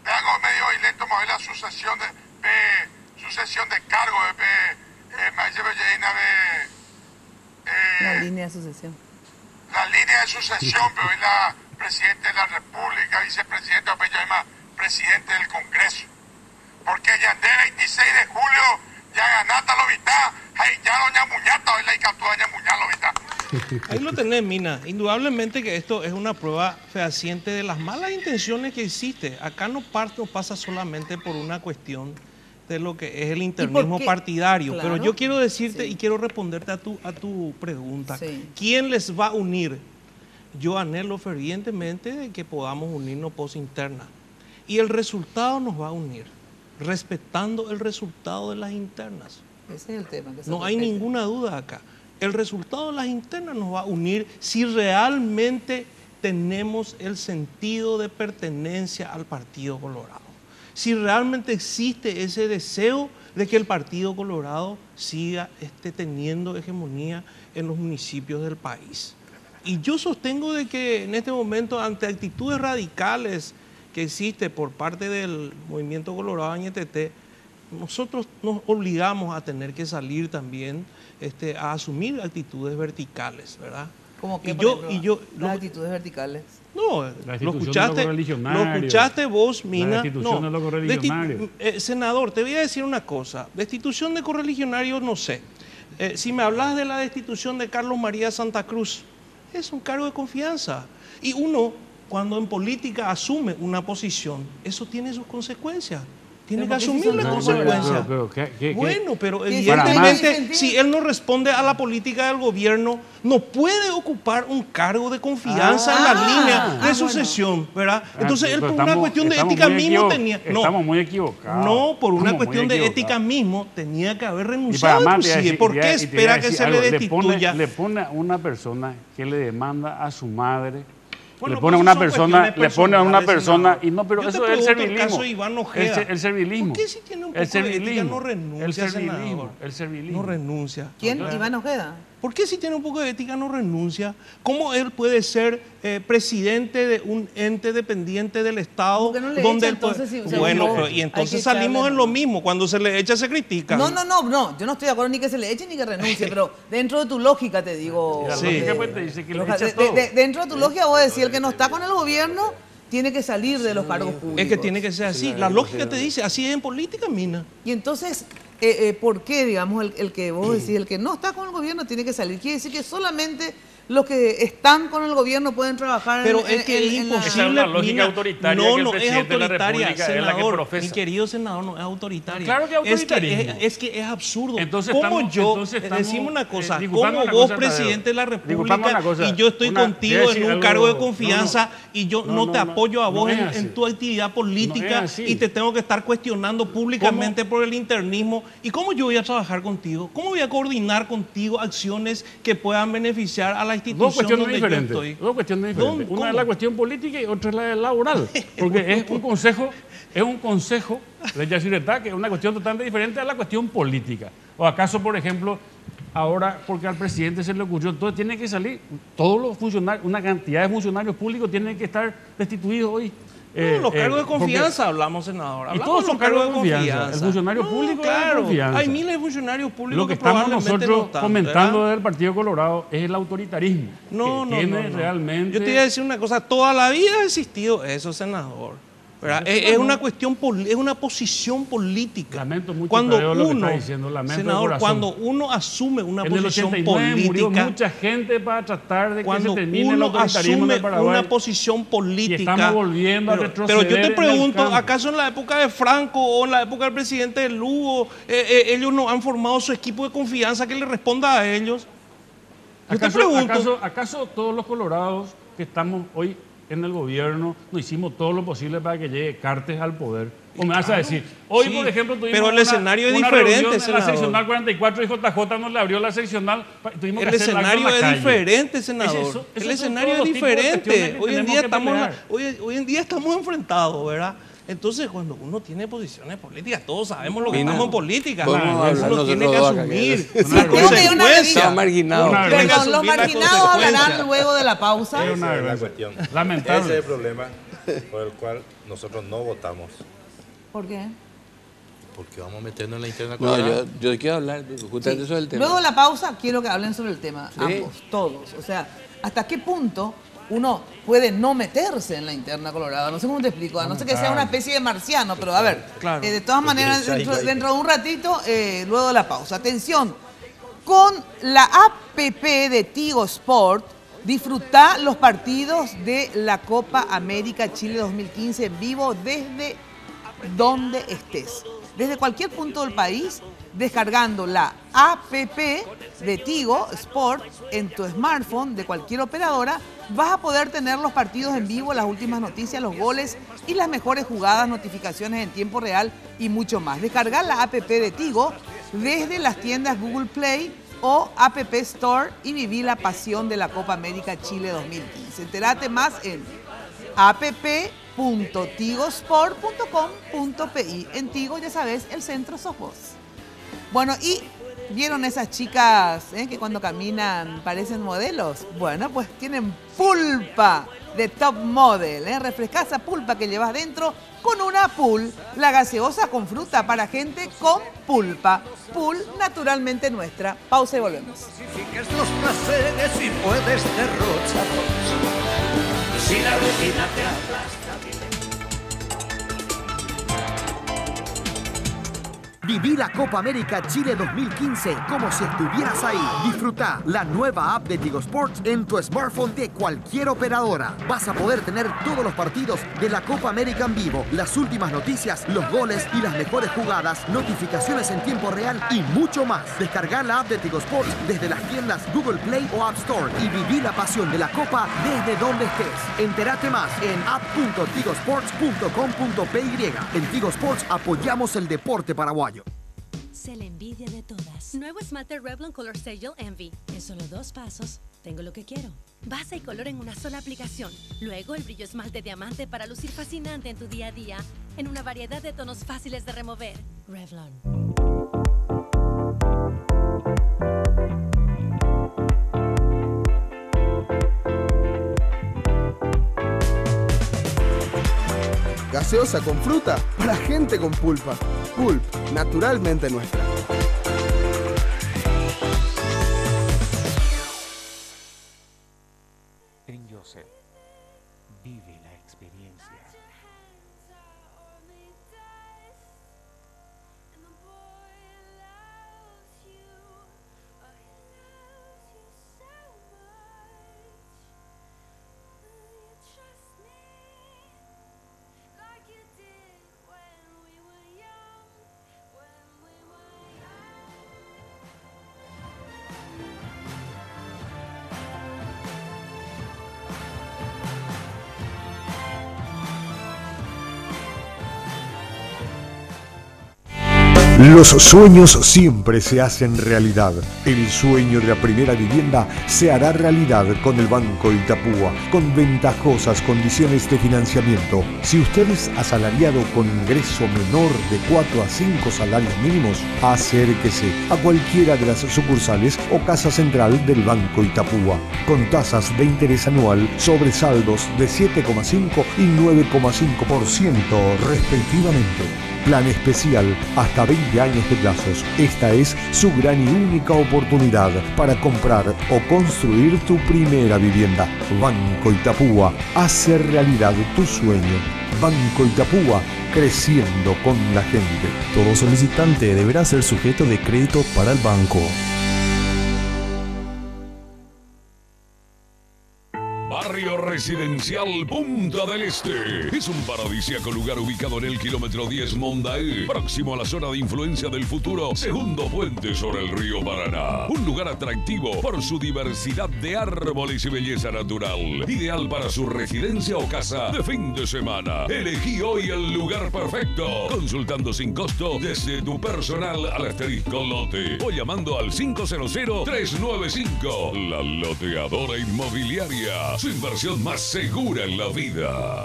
Le hago medio electo mover la sucesión de cargo la línea de sucesión. La línea de sucesión, pero es la presidente de la República, vicepresidente, o presidente del Congreso. Porque ya de 26 de julio ya ganata lo vita, ya doña Muñata, hoy la icatúa doña Muñata lo vita. Ahí lo tenés, Mina. Indudablemente que esto es una prueba fehaciente de las malas intenciones que existe. Acá no pasa solamente por una cuestión de lo que es el internismo partidario. Claro. Pero yo quiero decirte y quiero responderte a tu pregunta. ¿Quién les va a unir? Yo anhelo fervientemente de que podamos unirnos post interna. Y el resultado nos va a unir, respetando el resultado de las internas. Ese es el tema. No hay ninguna duda acá. El resultado de las internas nos va a unir si realmente tenemos el sentido de pertenencia al Partido Colorado. Si realmente existe ese deseo de que el Partido Colorado siga teniendo hegemonía en los municipios del país. Y yo sostengo de que en este momento, ante actitudes radicales que existe por parte del Movimiento Colorado Añetete, nosotros nos obligamos a tener que salir también a asumir actitudes verticales, ¿verdad? ¿Cómo que, las actitudes verticales? No, lo escuchaste vos, Mina. La destitución de los correligionarios. Senador, te voy a decir una cosa. Destitución de correligionarios, no sé. Si me hablas de la destitución de Carlos María Santa Cruz, es un cargo de confianza. Y uno, cuando en política asume una posición, eso tiene sus consecuencias. Tiene que asumir las consecuencias. Bueno, pero evidentemente, si él no responde a la política del gobierno, no puede ocupar un cargo de confianza en la línea de sucesión, ¿verdad? Entonces, él por una cuestión de ética mismo tenía... Estamos muy equivocados. No, por una cuestión de ética mismo tenía que haber renunciado inclusive. ¿Por qué espera que se le destituya? Le pone a una persona que le demanda a su madre le pone a una persona, y no, pero eso es el servilismo. El caso de Iván Ojeda. El servilismo. ¿Por qué si tiene un poco de ética no renuncia, senador? El servilismo. No renuncia. ¿Quién? Claro. Iván Ojeda. ¿Por qué si tiene un poco de ética no renuncia? ¿Cómo él puede ser presidente de un ente dependiente del Estado? ¿Por qué no le donde echa, entonces, si bueno, no, pero, y entonces salimos en lo mismo. Cuando se le echa se critica. No, yo no estoy de acuerdo ni que se le eche ni que renuncie, pero dentro de tu lógica te digo. La lógica pues te dice que le echa todo. Dentro de tu lógica vos decís, el que no está con el gobierno tiene que salir de los cargos públicos. Es que tiene que ser así. La lógica te dice, así es en política, Mina. Y entonces, ¿por qué, digamos, el que vos decís, el que no está con el gobierno tiene que salir? Quiere decir que solamente los que están con el gobierno pueden trabajar pero es que es imposible. La lógica autoritaria no que el es autoritaria, es senador, la que profesa. Mi querido senador, no es autoritaria. Claro que es autoritarismo. Es que es absurdo. Entonces decimos una cosa, como vos, presidente de la República, y yo estoy contigo en un cargo de confianza y yo no te apoyo a vos en tu actividad política y te tengo que estar cuestionando públicamente por el internismo. ¿Y cómo yo voy a trabajar contigo? ¿Cómo voy a coordinar contigo acciones que puedan beneficiar a la institución? Dos cuestiones diferentes. Una es la cuestión política y otra es la laboral. Porque es un consejo de Yacyretá, que es una cuestión totalmente diferente a la cuestión política. ¿O acaso, por ejemplo, ahora, porque al presidente se le ocurrió, entonces tiene que salir, todos los funcionarios, una cantidad de funcionarios públicos tienen que estar destituidos hoy? Los cargos de confianza hablamos, senador. Y todos son cargos de confianza. El funcionario público es de confianza. Hay miles de funcionarios públicos lo que estamos nosotros comentando del Partido Colorado es el autoritarismo. No. Realmente... Yo te voy a decir una cosa. Toda la vida ha existido eso, senador. Es una cuestión, es una posición política. Lamento mucho cuando lo que está diciendo. Senador, cuando uno asume una posición política. En el 89 murió política, mucha gente para tratar de que se termine el uno autoritarismo de Paraguay. Una posición política. Y estamos volviendo a retroceder. Pero yo te pregunto, ¿acaso en la época de Franco o en la época del presidente de Lugo, ellos no han formado su equipo de confianza que le responda a ellos? Yo te pregunto. ¿Acaso todos los colorados que estamos hoy en el gobierno no hicimos todo lo posible para que llegue Cartes al poder? ¿O me vas a decir? Hoy, por ejemplo, tuvimos pero el escenario es diferente, en la seccional 44 y JJ no le abrió la seccional. Tuvimos el que hacer escenario es calle. Diferente, senador. El escenario es diferente. Hoy en día estamos enfrentados, ¿verdad? Entonces, cuando uno tiene posiciones políticas, todos sabemos lo que estamos en política. Uno tiene que asumir las consecuencias. Los marginados hablarán luego de la pausa. Esa es la cuestión. Lamentable. Ese es el problema por el cual nosotros no votamos. ¿Por qué? Porque vamos a meternos en la interna. Yo quiero hablar justamente sobre el tema. Luego de la pausa quiero que hablen sobre el tema, ambos, todos. O sea, ¿hasta qué punto uno puede no meterse en la interna colorada? No sé cómo te explico, a no ser que sea una especie de marciano, pero a ver, de todas maneras, dentro de un ratito, luego de la pausa. Atención, con la app de Tigo Sport, disfruta los partidos de la Copa América Chile 2015 en vivo desde donde estés. Desde cualquier punto del país, descargando la app de Tigo Sport en tu smartphone de cualquier operadora, vas a poder tener los partidos en vivo, las últimas noticias, los goles y las mejores jugadas, notificaciones en tiempo real y mucho más. Descargar la app de Tigo desde las tiendas Google Play o App Store y viví la pasión de la Copa América Chile 2015. Entérate más en app.tigosport.com.pi. En Tigo, ya sabes, el centro sos vos. Bueno, y ¿vieron esas chicas que cuando caminan parecen modelos? Bueno, pues tienen pulpa de Top Model. Refrescasa pulpa que llevas dentro con una Pool, la gaseosa con fruta para gente con pulpa. Pool, naturalmente nuestra. Pausa y volvemos. Los placeres y puedes derrocharlos. Si la rutina te aplasta. Viví la Copa América Chile 2015 como si estuvieras ahí. Disfruta la nueva app de Tigo Sports en tu smartphone de cualquier operadora. Vas a poder tener todos los partidos de la Copa América en vivo, las últimas noticias, los goles y las mejores jugadas, notificaciones en tiempo real y mucho más. Descargar la app de Tigo Sports desde las tiendas Google Play o App Store y viví la pasión de la Copa desde donde estés. Entérate más en app.tigosports.com.py. En Tigo Sports apoyamos el deporte paraguayo. Sé la envidia de todas. Nuevo esmalte Revlon Color Serial Envy. En solo 2 pasos, tengo lo que quiero. Base y color en una sola aplicación. Luego el brillo esmalte diamante para lucir fascinante en tu día a día, en una variedad de tonos fáciles de remover. Revlon. Gaseosa con fruta para gente con pulpa. Pulp, naturalmente nuestra. En Joseph, vive la experiencia. Los sueños siempre se hacen realidad. El sueño de la primera vivienda se hará realidad con el Banco Itapúa, con ventajosas condiciones de financiamiento. Si usted es asalariado con ingreso menor de 4 a 5 salarios mínimos, acérquese a cualquiera de las sucursales o casa central del Banco Itapúa, con tasas de interés anual sobre saldos de 7,5 y 9,5% respectivamente. Plan especial hasta 20 años de plazos. Esta es su gran y única oportunidad para comprar o construir tu primera vivienda. Banco Itapúa, hace realidad tu sueño. Banco Itapúa, creciendo con la gente. Todo solicitante deberá ser sujeto de crédito para el banco. Barrio Residencial Punta del Este. Es un paradisíaco lugar ubicado en el kilómetro 10 Mondaé, próximo a la zona de influencia del futuro segundo puente sobre el río Paraná. Un lugar atractivo por su diversidad de árboles y belleza natural. Ideal para su residencia o casa de fin de semana. Elegí hoy el lugar perfecto, consultando sin costo desde tu personal al asterisco lote o llamando al 500-395. La Loteadora Inmobiliaria. Su inversión más segura en la vida.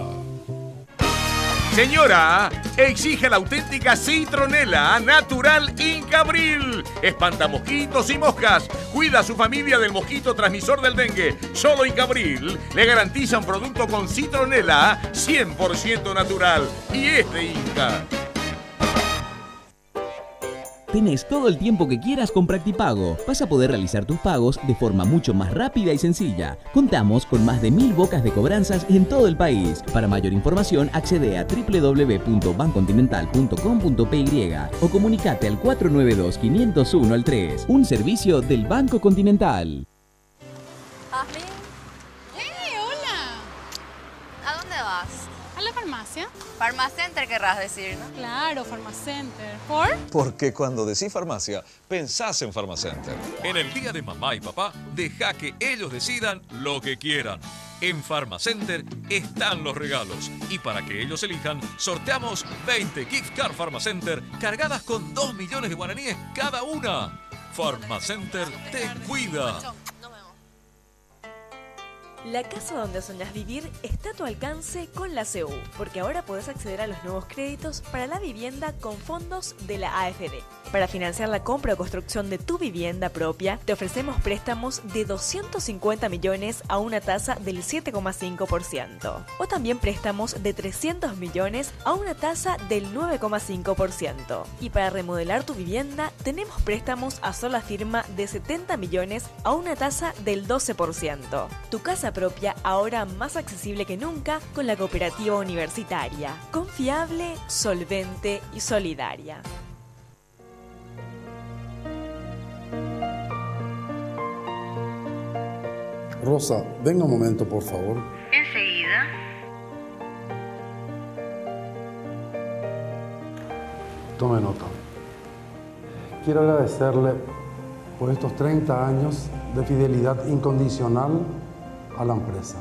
Señora, exige la auténtica citronela natural Incabril. Espanta mosquitos y moscas. Cuida a su familia del mosquito transmisor del dengue. Solo Incabril le garantiza un producto con citronela 100% natural. Y es de Inca. Tenés todo el tiempo que quieras con Practipago. Vas a poder realizar tus pagos de forma mucho más rápida y sencilla. Contamos con más de 1000 bocas de cobranzas en todo el país. Para mayor información, accede a www.bancontinental.com.py o comunicate al 492-501-3. Un servicio del Banco Continental. Hola. ¿A dónde vas? ¿A la farmacia? Farmacenter querrás decir, ¿no? Claro, Farmacenter. ¿Por? Porque cuando decís farmacia, pensás en Farmacenter. En el día de mamá y papá, deja que ellos decidan lo que quieran. En Farmacenter están los regalos. Y para que ellos elijan, sorteamos 20 gift card Farmacenter cargadas con 2 millones de guaraníes cada una. Farmacenter te cuida. La casa donde soñás vivir está a tu alcance con la CU, porque ahora podés acceder a los nuevos créditos para la vivienda con fondos de la AFD. Para financiar la compra o construcción de tu vivienda propia, te ofrecemos préstamos de 250 millones a una tasa del 7,5%. O también préstamos de 300 millones a una tasa del 9,5%. Y para remodelar tu vivienda, tenemos préstamos a sola firma de 70 millones a una tasa del 12%. Tu casa propia ahora más accesible que nunca con la cooperativa universitaria. Confiable, solvente y solidaria. Rosa, venga un momento, por favor. Enseguida. Tome nota. Quiero agradecerle por estos 30 años de fidelidad incondicional a la empresa,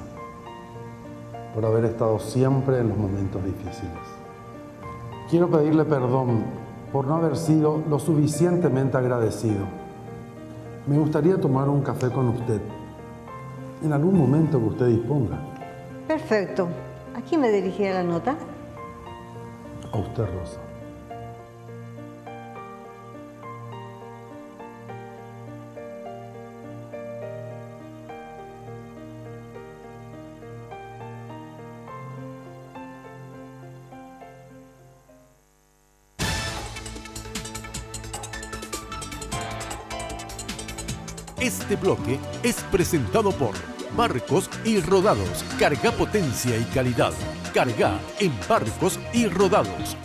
por haber estado siempre en los momentos difíciles. Quiero pedirle perdón por no haber sido lo suficientemente agradecido. Me gustaría tomar un café con usted en algún momento que usted disponga. Perfecto. ¿A quién me dirigirá la nota? A usted, Rosa. Este bloque es presentado por Barcos y Rodados. Carga potencia y calidad. Carga en Barcos y Rodados.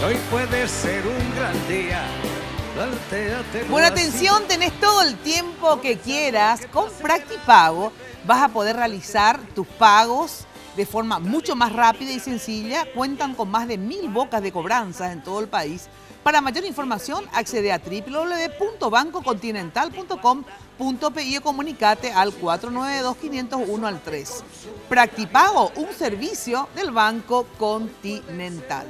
Hoy puede ser un gran día. Bueno, atención, tenés todo el tiempo que quieras. Con Practipago vas a poder realizar tus pagos de forma mucho más rápida y sencilla. Cuentan con más de 1000 bocas de cobranzas en todo el país. Para mayor información, accede a www.bancocontinental.com.pi o comunicate al 492-501-3. Practipago, un servicio del Banco Continental.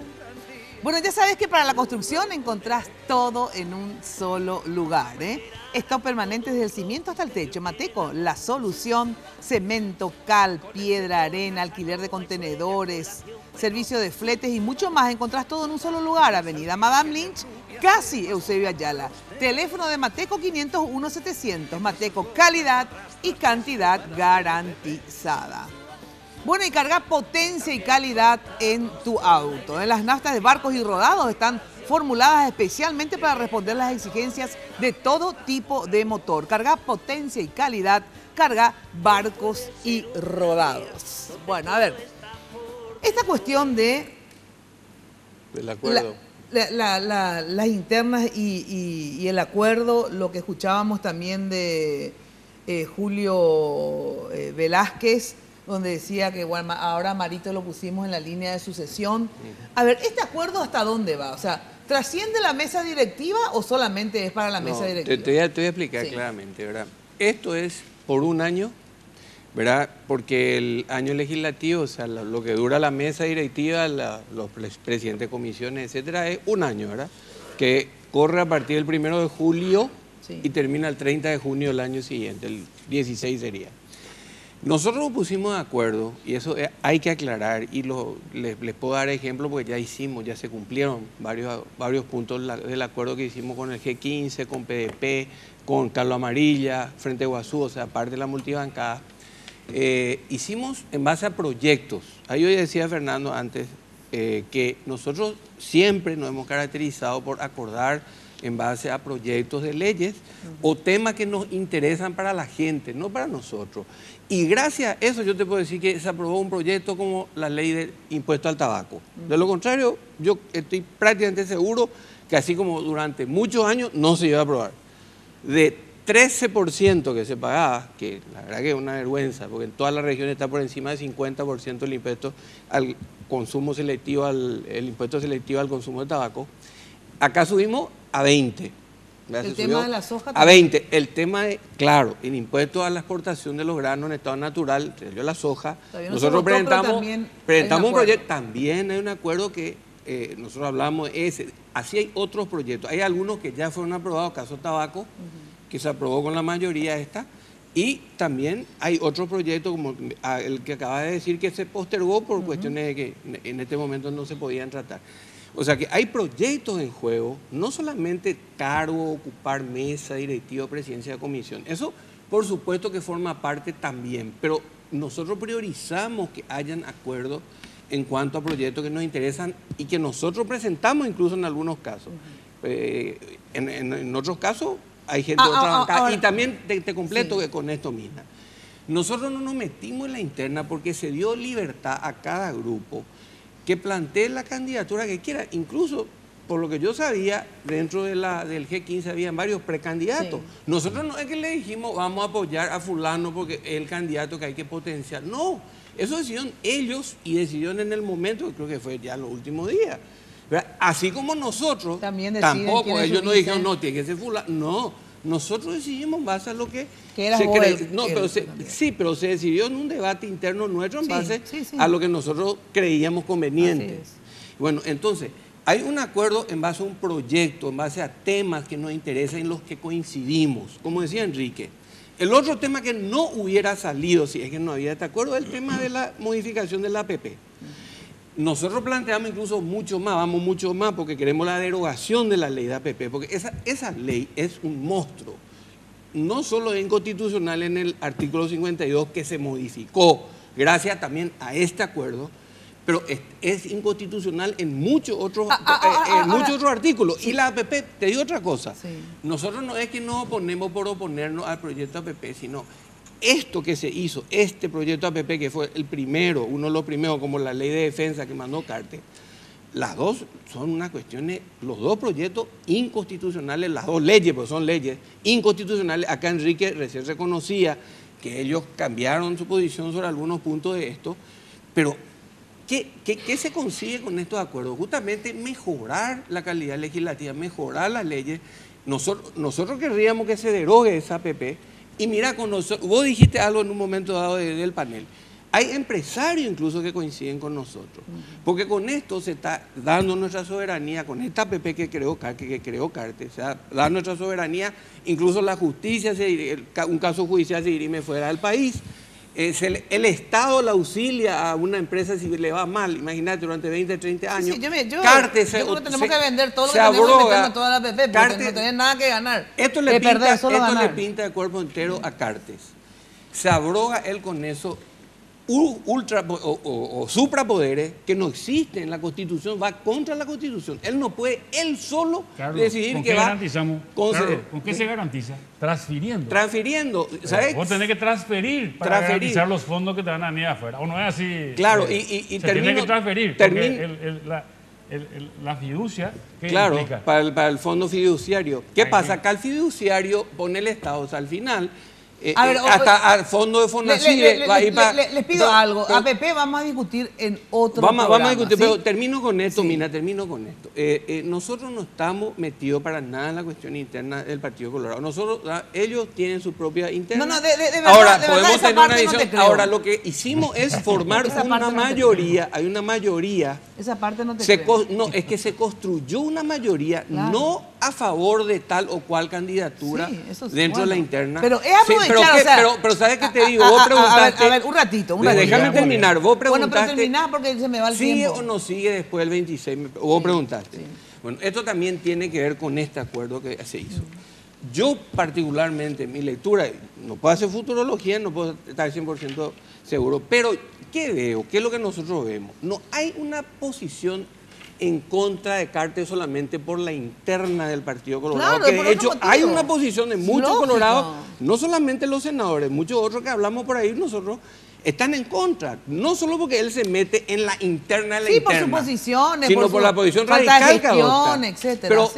Bueno, ya sabes que para la construcción encontrás todo en un solo lugar, ¿eh? Stock permanente desde el cimiento hasta el techo. Mateco, la solución. Cemento, cal, piedra, arena, alquiler de contenedores, servicio de fletes y mucho más. Encontrás todo en un solo lugar. Avenida Madame Lynch, casi Eusebio Ayala. Teléfono de Mateco 501-700. Mateco, calidad y cantidad garantizada. Bueno, y carga potencia y calidad en tu auto. Las naftas de Barcos y Rodados están formuladas especialmente para responder las exigencias de todo tipo de motor. Carga potencia y calidad, carga Barcos y Rodados. Bueno, a ver, esta cuestión del acuerdo. Las internas y el acuerdo, lo que escuchábamos también de Julio Velázquez, donde decía que bueno, ahora a Marito lo pusimos en la línea de sucesión. A ver, ¿este acuerdo hasta dónde va? O sea, ¿trasciende la mesa directiva o solamente es para la mesa directiva? Te voy a explicar claramente, ¿verdad? Esto es por un año, ¿verdad? Porque el año legislativo, o sea, lo que dura la mesa directiva, los presidentes de comisiones, etcétera, es un año, ¿verdad? Que corre a partir del 1 de julio y termina el 30 de junio del año siguiente, el 16 sería. Nosotros nos pusimos de acuerdo, y eso hay que aclarar, y les puedo dar ejemplo porque ya se cumplieron varios puntos del acuerdo que hicimos con el G15, con PDP, con Carlos Amarilla, Frente Guazú, o sea, aparte de la multibancada. Hicimos en base a proyectos. Ahí yo decía Fernando antes que nosotros siempre nos hemos caracterizado por acordar en base a proyectos de leyes o temas que nos interesan para la gente, no para nosotros. Y gracias a eso yo te puedo decir que se aprobó un proyecto como la ley de impuesto al tabaco. De lo contrario, yo estoy prácticamente seguro que así como durante muchos años no se iba a aprobar. De 13% que se pagaba, que la verdad que es una vergüenza, porque en todas las regiones está por encima del 50% el impuesto al consumo selectivo, el impuesto selectivo al consumo de tabaco, acá subimos a 20. ¿El tema de la soja? A 20. El tema es, claro, el impuesto a la exportación de los granos en estado natural, la soja. Nosotros presentamos un proyecto, también hay un acuerdo que nosotros hablamos de ese. Así hay otros proyectos. Hay algunos que ya fueron aprobados, caso tabaco, que se aprobó con la mayoría esta. Y también hay otros proyectos como el que acaba de decir que se postergó por cuestiones de que en este momento no se podían tratar. O sea que hay proyectos en juego, no solamente cargo, ocupar mesa, directiva, presidencia de comisión. Eso, por supuesto que forma parte también, pero nosotros priorizamos que hayan acuerdos en cuanto a proyectos que nos interesan y que nosotros presentamos incluso en algunos casos. En otros casos hay gente de otra bancada. Y también te completo que con esto mismo. Nosotros no nos metimos en la interna porque se dio libertad a cada grupo que plantee la candidatura que quiera. Incluso, por lo que yo sabía, dentro de del G15 habían varios precandidatos. Nosotros no es que le dijimos vamos a apoyar a fulano porque es el candidato que hay que potenciar. No, eso decidieron ellos y decidieron en el momento, creo que fue ya en los últimos días. ¿Verdad? Así como nosotros, tampoco ellos no dijeron, no, tiene que ser fulano. No. Nosotros decidimos en base a lo que se cree. No, pero pero se decidió en un debate interno nuestro en base a lo que nosotros creíamos conveniente. Bueno, entonces, hay un acuerdo en base a un proyecto, en base a temas que nos interesan y en los que coincidimos, como decía Enrique. El otro tema que no hubiera salido si es que no había este acuerdo es el tema de la modificación de la APP. Nosotros planteamos incluso mucho más, vamos mucho más, porque queremos la derogación de la ley de APP, porque esa ley es un monstruo. No solo es inconstitucional en el artículo 52 que se modificó gracias también a este acuerdo, pero es inconstitucional en muchos otros artículos. Sí. Y la APP, te digo otra cosa, sí. Nosotros no es que nos oponemos por oponernos al proyecto APP, sino esto que se hizo, este proyecto APP que fue el primero, uno de los primeros, como la ley de defensa que mandó Cartes, las dos son unas cuestiones, los dos proyectos inconstitucionales, las dos leyes, porque son leyes inconstitucionales. Acá Enrique recién reconocía que ellos cambiaron su posición sobre algunos puntos de esto, pero ¿qué se consigue con estos acuerdos? Justamente mejorar la calidad legislativa, mejorar las leyes. Nosotros querríamos que se derogue esa APP. Y mira, con nosotros, vos dijiste algo en un momento dado del panel. Hay empresarios incluso que coinciden con nosotros. Porque con esto se está dando nuestra soberanía, con esta APP que creó Cartes, se da nuestra soberanía, incluso la justicia, un caso judicial se dirime fuera del país. El Estado la auxilia a una empresa si le va mal, imagínate, durante 20, 30 años. Sí, Cartes yo creo que tenemos que vender todo lo que tenemos que meter en toda la APP, porque Cartes, no tenés nada que ganar. Esto le pinta de cuerpo entero a Cartes. Se abroga él con eso ultra o suprapoderes que no existen en la Constitución, va contra la Constitución. Él no puede, él solo decidir ¿con que qué va garantizamos? Claro, ¿con qué se garantiza? Transfiriendo. Transfiriendo. ¿Sabes? Vos tenés que transferir para garantizar los fondos que te van a venir afuera. ¿O no es así? Claro, se tiene que transferir. La fiducia, ¿qué claro, implica? Para el fondo fiduciario. ¿Qué pasa? Acá el fiduciario pone el Estado, o sea, al final... hasta al fondo de Fonacide les pido algo. APP vamos a discutir en otro programa. Vamos a discutir, ¿sí? Pero termino con esto, termino con esto. Nosotros no estamos metidos para nada en la cuestión interna del Partido Colorado. Ellos tienen su propia interna. No, de verdad, ahora, de podemos verdad, tener una visión. Ahora, lo que hicimos es formar una mayoría. Hay una mayoría. Esa parte no te creo. No, es que se construyó una mayoría, no a favor de tal o cual candidatura dentro de la interna. Pero es aprovechar, pero ¿sabes qué te digo? Vos preguntaste... A ver, un ratito. Déjame terminar. Vos preguntaste... Bueno, pero terminás porque se me va el ¿sigue tiempo. o no sigue después del 26? Vos preguntaste. Sí. Bueno, esto también tiene que ver con este acuerdo que se hizo. Yo particularmente, mi lectura, no puedo hacer futurología, no puedo estar 100% seguro, pero ¿qué veo? ¿Qué es lo que nosotros vemos? No hay una posición en contra de Cartes solamente por la interna del Partido Colorado, claro, que de hecho hay una posición de muchos colorados, no solamente los senadores, muchos otros que hablamos por ahí, nosotros están en contra, no solo porque él se mete en la interna de la interna, por sus posiciones, sino por la posición radical que adopta. Etcétera, pero,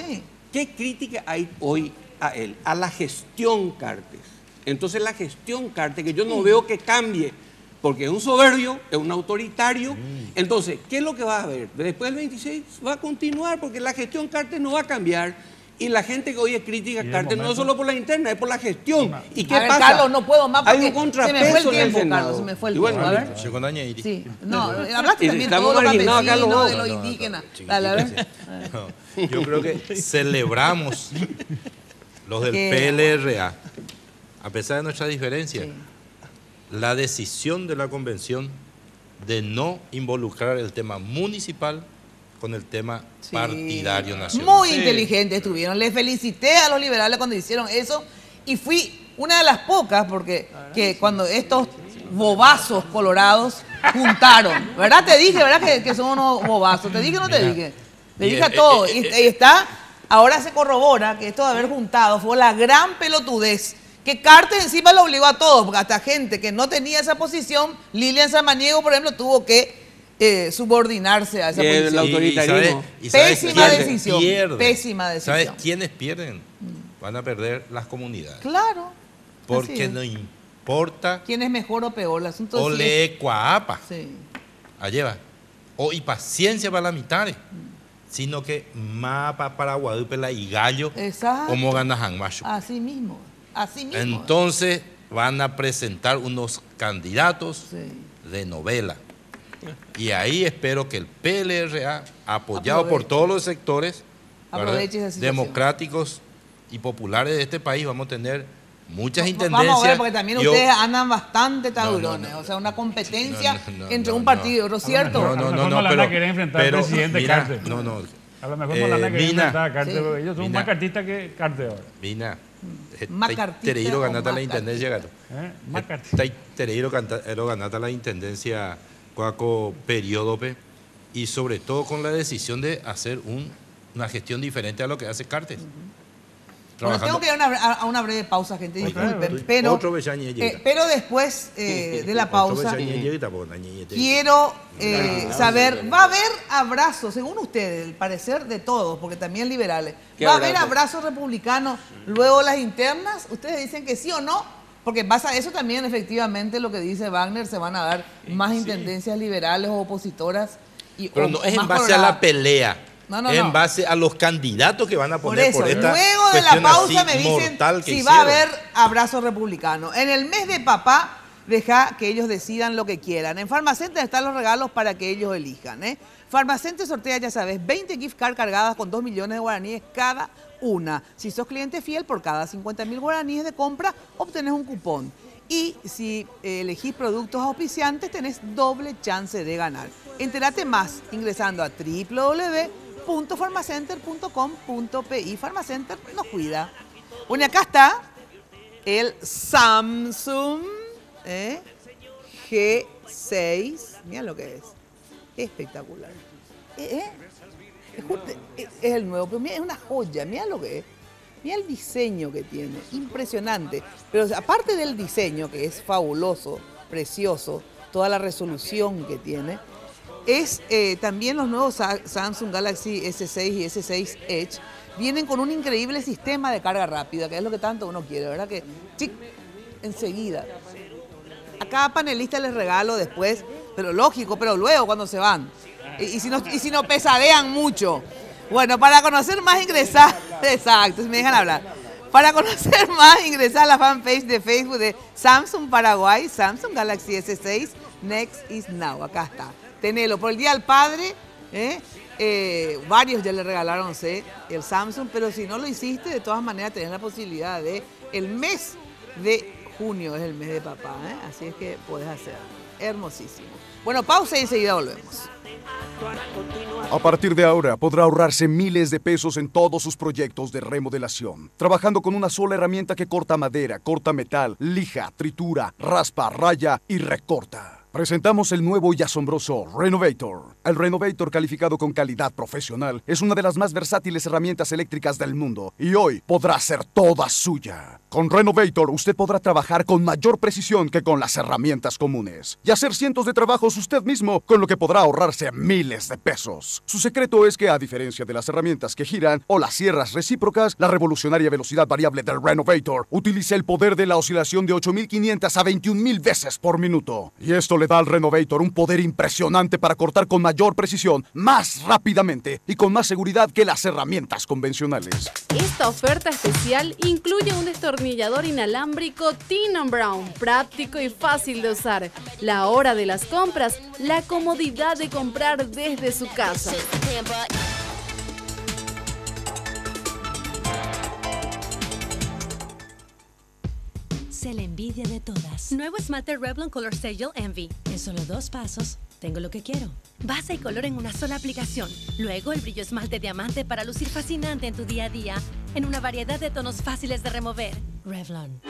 ¿qué crítica hay hoy a él? A la gestión Cartes. Entonces la gestión Cartes, que yo no veo que cambie, porque es un soberbio, es un autoritario. Entonces, ¿qué es lo que va a haber? Después del 26 va a continuar, porque la gestión Cartes no va a cambiar. Y la gente que hoy es crítica a Cartes no es solo por la interna, es por la gestión. ¿Y qué pasa? Carlos, no puedo más porque hay un contrapeso en el Senado. Carlos, se me fue el tiempo. A ver. Sí. No, hablaste también estamos todo marginados acá de los indígenas. Dale, a ver. Yo creo que celebramos los del PLRA, a pesar de nuestras diferencias, la decisión de la convención de no involucrar el tema municipal con el tema partidario nacional. Muy inteligentes estuvieron. Les felicité a los liberales cuando hicieron eso y fui una de las pocas porque cuando estos bobazos colorados juntaron, ¿verdad? Te dije, ¿verdad? Que son unos bobazos. ¿Te dije o no te dije? Te dije a todos. Y está, ahora se corrobora que esto de haber juntado fue la gran pelotudez. Que Cartes encima lo obligó a todos, porque hasta gente que no tenía esa posición, Lilian Samaniego, por ejemplo, tuvo que subordinarse a esa posición. El autoritarismo. Pésima decisión. Pésima decisión. ¿Sabes quiénes pierden? Van a perder las comunidades. Claro. Porque no importa. ¿Quién es mejor o peor? El asunto o le cuapa. Sí. Allá va. O y paciencia para la mitad. Sino que mapa para Guadupela y Gallo. Exacto. Como ganas macho. Así mismo. Así mismo. Entonces van a presentar unos candidatos de novela. Y ahí espero que el PLRA, apoyado por todos los sectores democráticos y populares de este país, vamos a tener muchas intendencias. Vamos a ver, porque también ustedes andan bastante taburones. O sea, una competencia entre un partido y otro, ¿cierto? No, pero quiere enfrentar al presidente Carter. A lo mejor Molana quiere enfrentar a Carter, pero ellos son más cartistas que Carter ahora. Mina, Tereiro ganata la intendencia, gato. Tereiro ganata la intendencia cuaco periodo y sobre todo con la decisión de hacer una gestión diferente a lo que hace Carter. Bueno, tengo que ir a una breve pausa, gente, disculpen, pero después de la pausa quiero saber, ¿va a haber abrazos, según ustedes, el parecer de todos, porque también liberales, ¿va a haber abrazos republicanos luego las internas? ¿Ustedes dicen que sí o no? Porque pasa eso también, efectivamente, lo que dice Wagner, se van a dar más intendencias liberales o opositoras. Pero no es en base a la pelea. En base a los candidatos que van a poner por esta luego de la pausa me dicen si va a haber abrazo republicano. En el mes de papá, deja que ellos decidan lo que quieran. En Farmacenter están los regalos para que ellos elijan. Farmacenter sortea, ya sabes, 20 gift cards cargadas con 2 millones de guaraníes cada una. Si sos cliente fiel, por cada 50.000 guaraníes de compra, obtenés un cupón. Y si elegís productos auspiciantes, tenés doble chance de ganar. Entérate más ingresando a www.farmacenter.com.pi. Farmacenter nos cuida. Bueno, acá está el Samsung G6. Mira lo que es. Espectacular. Es el nuevo, pero mira, es una joya. Mira lo que es. Mira el diseño que tiene. Impresionante. Pero aparte del diseño, que es fabuloso, precioso, toda la resolución que tiene, es también los nuevos Samsung Galaxy S6 y S6 Edge vienen con un increíble sistema de carga rápida, que es lo que tanto uno quiere, ¿verdad? Que enseguida. A cada panelista les regalo después, pero lógico, pero luego cuando se van. Y si no pesadean mucho. Bueno, para conocer más ingresar, exacto, si me dejan hablar. Para conocer más ingresar a la fanpage de Facebook de Samsung Paraguay, Samsung Galaxy S6, Next is Now, acá está. Tenelo, por el Día del Padre, varios ya le regalaron el Samsung, pero si no lo hiciste, de todas maneras tenés la posibilidad de, el mes de junio es el mes de papá, así es que puedes hacerlo. Hermosísimo. Bueno, pausa y enseguida volvemos. A partir de ahora podrá ahorrarse miles de pesos en todos sus proyectos de remodelación, trabajando con una sola herramienta que corta madera, corta metal, lija, tritura, raspa, raya y recorta. Presentamos el nuevo y asombroso Renovator. El Renovator, calificado con calidad profesional, es una de las más versátiles herramientas eléctricas del mundo y hoy podrá ser toda suya. Con Renovator usted podrá trabajar con mayor precisión que con las herramientas comunes y hacer cientos de trabajos usted mismo, con lo que podrá ahorrarse miles de pesos. Su secreto es que, a diferencia de las herramientas que giran o las sierras recíprocas, la revolucionaria velocidad variable del Renovator utiliza el poder de la oscilación de 8.500 a 21.000 veces por minuto. Y esto le da al Renovator un poder impresionante para cortar con mayor precisión, más rápidamente y con más seguridad que las herramientas convencionales. Esta oferta especial incluye un destornillador inalámbrico Tin & Brown, práctico y fácil de usar. La hora de las compras, la comodidad de comprar desde su casa. Sé la envidia de todas. Nuevo esmalte Revlon Color Serial Envy. En solo 2 pasos, tengo lo que quiero. Base y color en una sola aplicación. Luego el brillo esmalte diamante para lucir fascinante en tu día a día, en una variedad de tonos fáciles de remover. Revlon.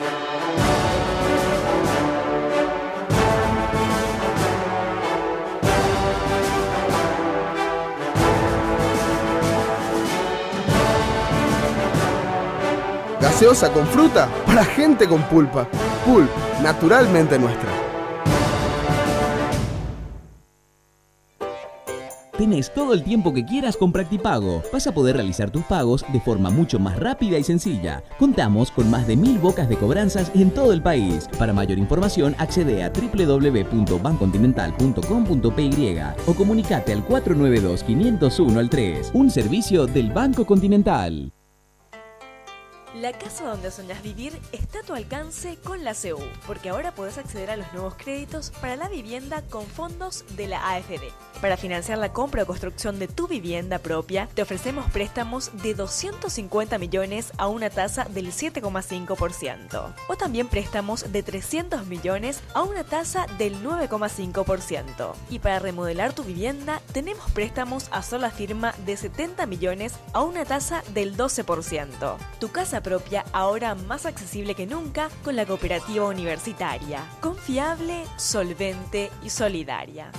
Gaseosa con fruta para gente con pulpa. Pulp, naturalmente nuestra. Tenés todo el tiempo que quieras con Practipago. Vas a poder realizar tus pagos de forma mucho más rápida y sencilla. Contamos con más de 1000 bocas de cobranzas en todo el país. Para mayor información, accede a www.bancontinental.com.py o comunicate al 492-501 al 3. Un servicio del Banco Continental. La casa donde soñás vivir está a tu alcance con la CU, porque ahora podés acceder a los nuevos créditos para la vivienda con fondos de la AFD. Para financiar la compra o construcción de tu vivienda propia, te ofrecemos préstamos de 250 millones a una tasa del 7,5%. O también préstamos de 300 millones a una tasa del 9,5%. Y para remodelar tu vivienda, tenemos préstamos a sola firma de 70 millones a una tasa del 12%. Tu casa propia ahora más accesible que nunca con la Cooperativa Universitaria. Confiable, solvente y solidaria.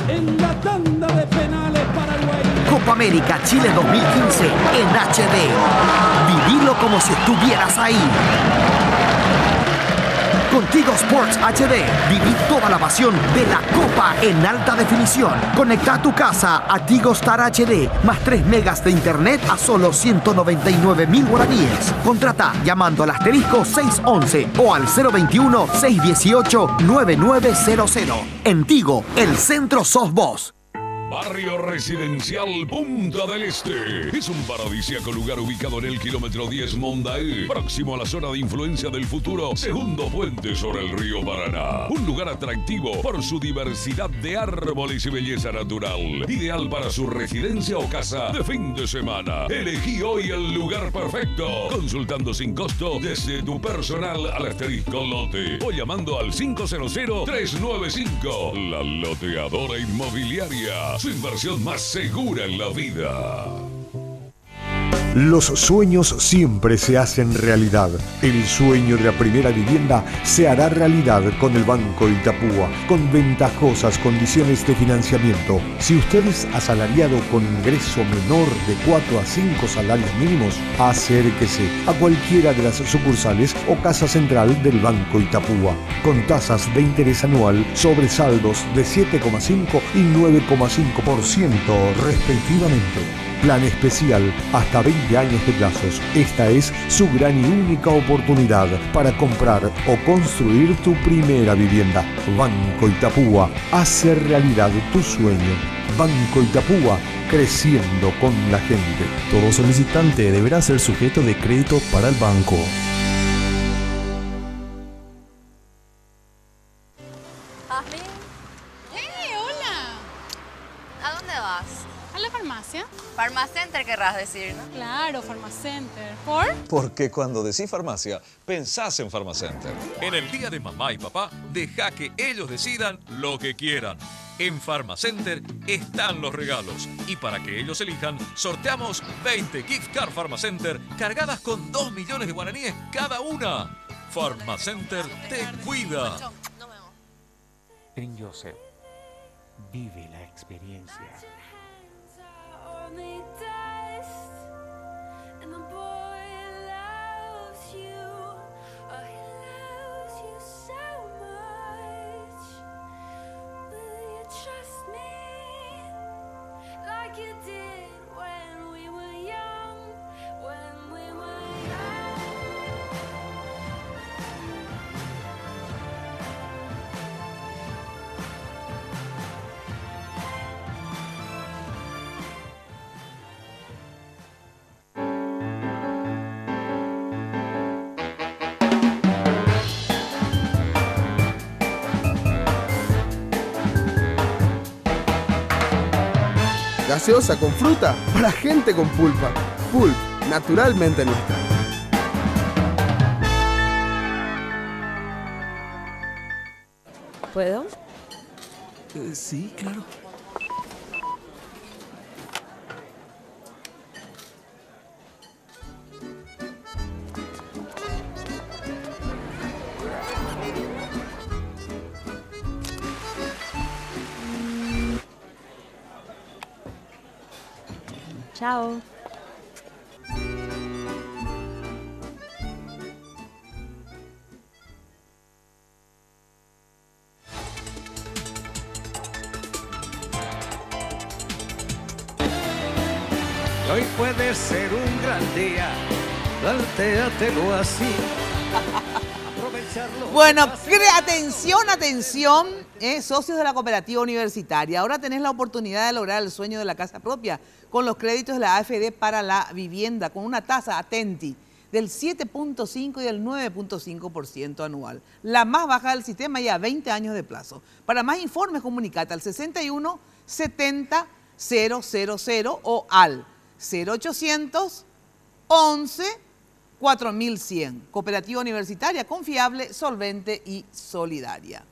En la tanda de penales Paraguay. Copa América Chile 2015 en HD. Vivilo como si estuvieras ahí. Contigo Sports HD. Viví toda la pasión de la Copa en alta definición. Conecta tu casa a Tigo Star HD más 3 megas de internet a solo 199.000 guaraníes. Contrata llamando al asterisco 611 o al 021-618-9900. En Tigo, el centro sos vos. Barrio Residencial Punta del Este. Es un paradisíaco lugar ubicado en el kilómetro 10 Mondaé, próximo a la zona de influencia del futuro segundo puente sobre el río Paraná. Un lugar atractivo por su diversidad de árboles y belleza natural. Ideal para su residencia o casa de fin de semana. Elegí hoy el lugar perfecto. Consultando sin costo desde tu personal al asterisco lote o llamando al 500-395. La Loteadora Inmobiliaria. Su inversión más segura en la vida. Los sueños siempre se hacen realidad. El sueño de la primera vivienda se hará realidad con el Banco Itapúa, con ventajosas condiciones de financiamiento. Si usted es asalariado con ingreso menor de 4 a 5 salarios mínimos, acérquese a cualquiera de las sucursales o casa central del Banco Itapúa, con tasas de interés anual sobre saldos de 7,5 y 9,5% respectivamente. Plan especial hasta 20 años de plazos. Esta es su gran y única oportunidad para comprar o construir tu primera vivienda. Banco Itapúa, hace realidad tu sueño. Banco Itapúa, creciendo con la gente. Todo solicitante deberá ser sujeto de crédito para el banco. Farmacenter querrás decir, ¿no? Claro, Farmacenter. ¿Por? Porque cuando decís farmacia, pensás en Farmacenter. En el día de mamá y papá, deja que ellos decidan lo que quieran. En Farmacenter están los regalos. Y para que ellos elijan, sorteamos 20 gift card Farmacenter cargadas con 2 millones de guaraníes cada una. Farmacenter te cuida. En Joseph, vive la experiencia. Gaseosa con fruta para gente con pulpa. Pulp, naturalmente nuestra. ¿Puedo? Sí, claro. Chao. Hoy puede ser un gran día, plantéatelo así. Bueno, atención, socios de la Cooperativa Universitaria. Ahora tenés la oportunidad de lograr el sueño de la casa propia con los créditos de la AFD para la vivienda, con una tasa, atenti, del 7.5 y del 9.5% anual. La más baja del sistema y a 20 años de plazo. Para más informes, comunicate al 61 70 000 o al 0800 11 4100. Cooperativa universitaria confiable, solvente y solidaria.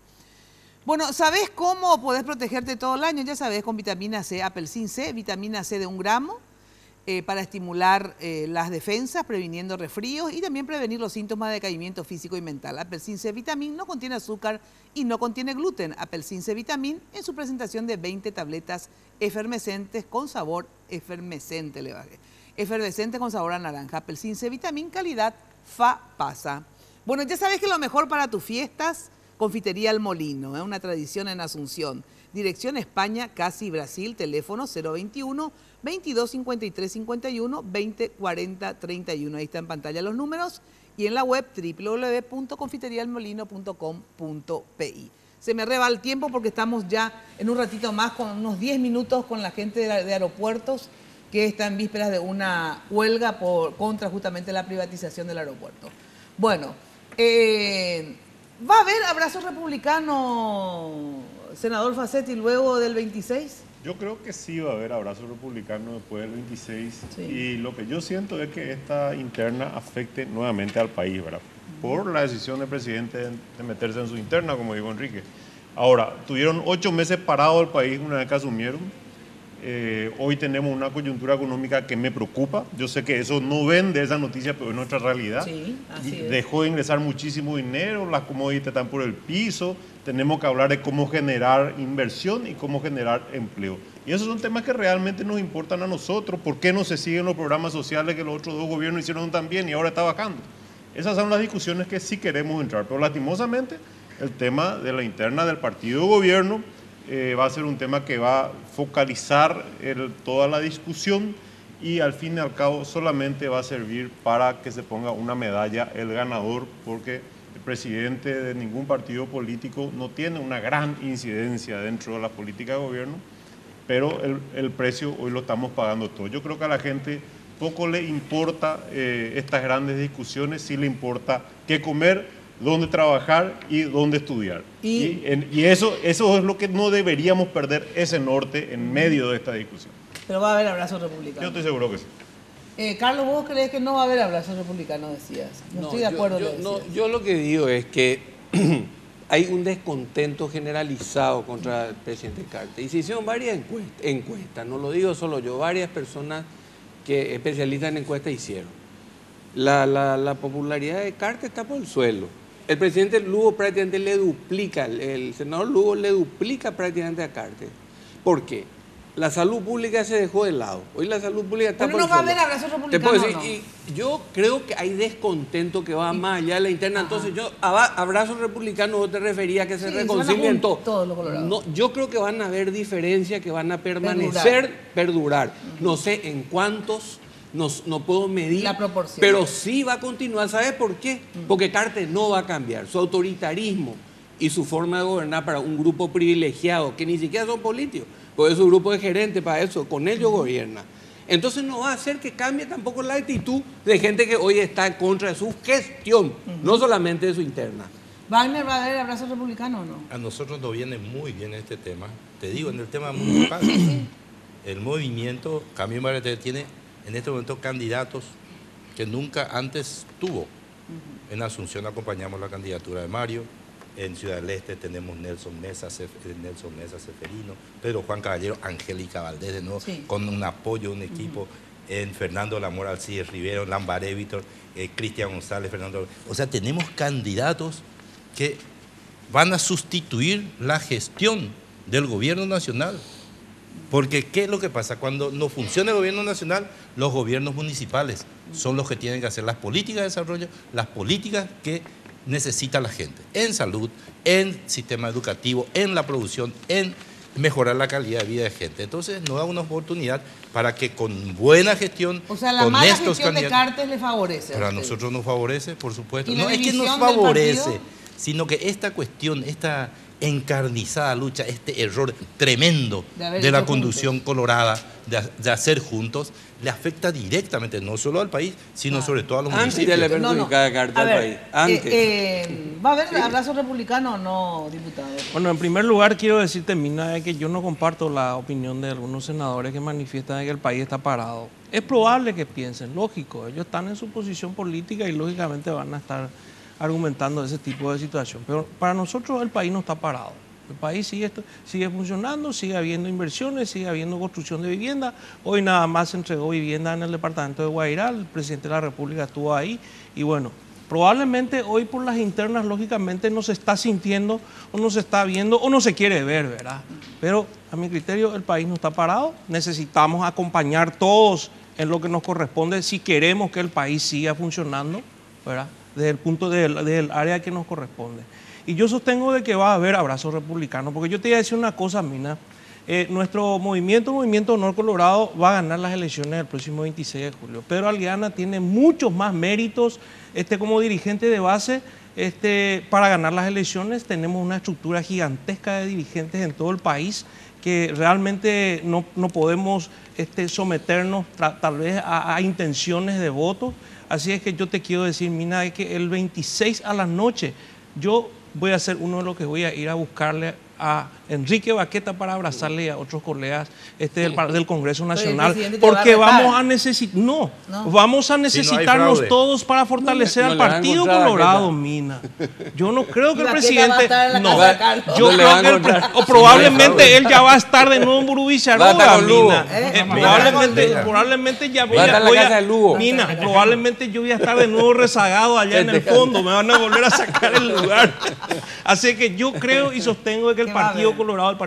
Bueno, ¿sabés cómo podés protegerte todo el año? Ya sabés, con vitamina C, Apelsin C, vitamina C de 1 gramo, para estimular las defensas, previniendo resfríos y también prevenir los síntomas de decaimiento físico y mental. Apelsin C Vitamin no contiene azúcar y no contiene gluten. Apelsin C Vitamin en su presentación de 20 tabletas efervescentes con sabor efervescente, efervescente con sabor a naranja. Apelsin C Vitamin, calidad FAPASA. Bueno, ya sabes que lo mejor para tus fiestas, Confitería El Molino, una tradición en Asunción. Dirección España, Casi Brasil, teléfono 021 2253 51 2040 31. Ahí está en pantalla los números y en la web www.confiteriaelmolino.com.pi. Se me reba el tiempo porque estamos ya en un ratito más, con unos 10 minutos con la gente de aeropuertos que está en vísperas de una huelga contra justamente la privatización del aeropuerto. Bueno, ¿va a haber abrazo republicano, senador Fassetti, luego del 26? Yo creo que sí va a haber abrazo republicano después del 26. Sí. Y lo que yo siento es que esta interna afecte nuevamente al país, ¿verdad? Por la decisión del presidente de meterse en su interna, como dijo Enrique. Ahora, tuvieron 8 meses parado el país una vez que asumieron. Hoy tenemos una coyuntura económica que me preocupa. Yo sé que eso no vende esa noticia, pero es nuestra realidad. Sí, así es. Dejó de ingresar muchísimo dinero, las commodities están por el piso. Tenemos que hablar de cómo generar inversión y cómo generar empleo. Y esos son temas que realmente nos importan a nosotros. ¿Por qué no se siguen los programas sociales que los otros dos gobiernos hicieron tan bien y ahora está bajando? Esas son las discusiones que sí queremos entrar. Pero lastimosamente el tema de la interna del partido de gobierno va a ser un tema que va a focalizar toda la discusión y al fin y al cabo solamente va a servir para que se ponga una medalla el ganador, porque el presidente de ningún partido político no tiene una gran incidencia dentro de la política de gobierno, pero el precio hoy lo estamos pagando todos. Yo creo que a la gente poco le importa estas grandes discusiones, sí le importa qué comer, dónde trabajar y dónde estudiar. Y eso es lo que no deberíamos perder, ese norte en medio de esta discusión. Pero va a haber abrazo republicano. Yo estoy seguro que sí. Carlos, ¿vos crees que no va a haber abrazo republicano, decías? No estoy de acuerdo. Yo lo que digo es que hay un descontento generalizado contra el presidente Carter. Y se hicieron varias encuestas, no lo digo solo yo, varias personas que especialistas en encuestas hicieron. La popularidad de Carter está por el suelo. El presidente Lugo prácticamente le duplica, el senador Lugo le duplica prácticamente a Carter. ¿Por qué? La salud pública se dejó de lado. Hoy la salud pública está por el suelo. Pero no va a haber abrazo republicano, ¿no? Y yo creo que hay descontento que va más allá de la interna. Entonces yo, abrazo republicano, yo te refería a que se reconcilien todos los colorados. No, yo creo que van a haber diferencias que van a permanecer, perdurar. No sé en cuántos. No puedo medir, la proporción, pero sí va a continuar. ¿Sabes por qué? Porque Carter no va a cambiar. Su autoritarismo y su forma de gobernar para un grupo privilegiado, que ni siquiera son políticos, porque es un grupo de gerentes para eso, con ellos gobierna. Entonces no va a hacer que cambie tampoco la actitud de gente que hoy está en contra de su gestión, no solamente de su interna. ¿Wagner va a haber abrazo republicano o no? A nosotros nos viene muy bien este tema. Te digo, en el tema municipal, el movimiento Cambio Maratea tiene en este momento candidatos que nunca antes tuvo. En Asunción acompañamos la candidatura de Mario, en Ciudad del Este tenemos Nelson Mesa Seferino, Pedro Juan Caballero, Angélica Valdés de nuevo, con un apoyo, un equipo, en Fernando Lamor Alcides Rivero, Lambaré Víctor, Cristian González, Fernando. O sea, tenemos candidatos que van a sustituir la gestión del gobierno nacional. Porque, ¿qué es lo que pasa? Cuando no funciona el gobierno nacional, los gobiernos municipales son los que tienen que hacer las políticas de desarrollo, las políticas que necesita la gente, en salud, en sistema educativo, en la producción, en mejorar la calidad de vida de gente. Entonces, nos da una oportunidad para que con buena gestión, o sea, la con mala estos gestión de Carter le favorece. Pero a nosotros nos favorece, por supuesto. ¿Y no es que nos favorece, sino que esta cuestión, esta encarnizada lucha, este error tremendo de la conducción colorada, de hacer juntos, le afecta directamente no solo al país, sino sobre todo a los municipios. Antes le perjudica Carta al país. Antes. ¿Va a haber abrazo republicano o no, diputado? Bueno, en primer lugar quiero decirte, Mina, que yo no comparto la opinión de algunos senadores que manifiestan de que el país está parado. Es probable que piensen, lógico, ellos están en su posición política y lógicamente van a estar argumentando ese tipo de situación. Pero para nosotros el país no está parado. El país sigue funcionando, sigue habiendo inversiones, sigue habiendo construcción de vivienda. Hoy nada más se entregó vivienda en el departamento de Guairá, el presidente de la República estuvo ahí. Y bueno, probablemente hoy por las internas, lógicamente, no se está sintiendo o no se está viendo o no se quiere ver, ¿verdad? Pero a mi criterio el país no está parado. Necesitamos acompañar todos en lo que nos corresponde si queremos que el país siga funcionando, ¿verdad? Desde el punto del área que nos corresponde. Y yo sostengo de que va a haber abrazo republicano, porque yo te voy a decir una cosa, Mina, nuestro movimiento Honor Colorado, va a ganar las elecciones el próximo 26 de julio. Pedro Aliana tiene muchos más méritos como dirigente de base para ganar las elecciones. Tenemos una estructura gigantesca de dirigentes en todo el país que realmente no podemos someternos tal vez a intenciones de voto. Así es que yo te quiero decir, Mina, que el 26 a la noche yo voy a ser uno de los que voy a ir a buscarle a Enrique Baqueta para abrazarle a otros colegas del Congreso Nacional, porque vamos a necesitarnos todos para fortalecer al Partido Colorado, Mina. Yo no creo que el presidente probablemente él ya va a estar de nuevo en Burubicharroga, Mina. Probablemente ya probablemente yo voy a estar de nuevo rezagado allá en el fondo, me van a volver a sacar el lugar. Así que yo creo y sostengo de que el Partido Colorado es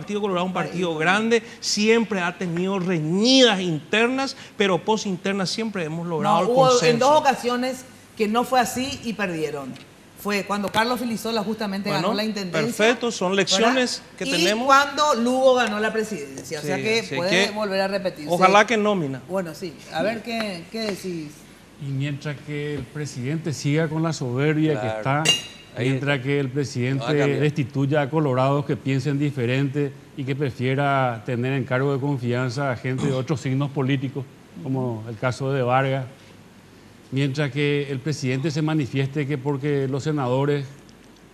un partido grande, siempre ha tenido reñidas internas, pero posinternas siempre hemos logrado el consenso. En 2 ocasiones que no fue así y perdieron. Fue cuando Carlos Filisola justamente ganó la intendencia. Perfecto, son lecciones que tenemos. Y cuando Lugo ganó la presidencia, o sea que puede volver a repetirse. Ojalá que no, Mina. Bueno, sí. A ver, ¿qué decís? Y mientras que el presidente siga con la soberbia que está... Mientras que el presidente destituya a colorados que piensen diferente y que prefiera tener en cargo de confianza a gente de otros signos políticos, como el caso de Vargas. Mientras que el presidente se manifieste que porque los senadores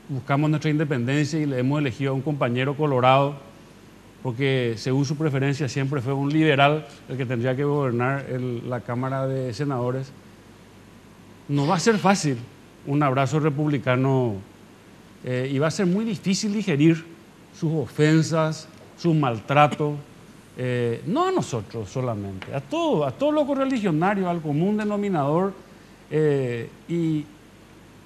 buscamos nuestra independencia y le hemos elegido a un compañero colorado, porque según su preferencia siempre fue un liberal el que tendría que gobernar la Cámara de Senadores, no va a ser fácil un abrazo republicano y va a ser muy difícil digerir sus ofensas, sus maltratos, no a nosotros solamente, a todos los correligionarios, al común denominador, y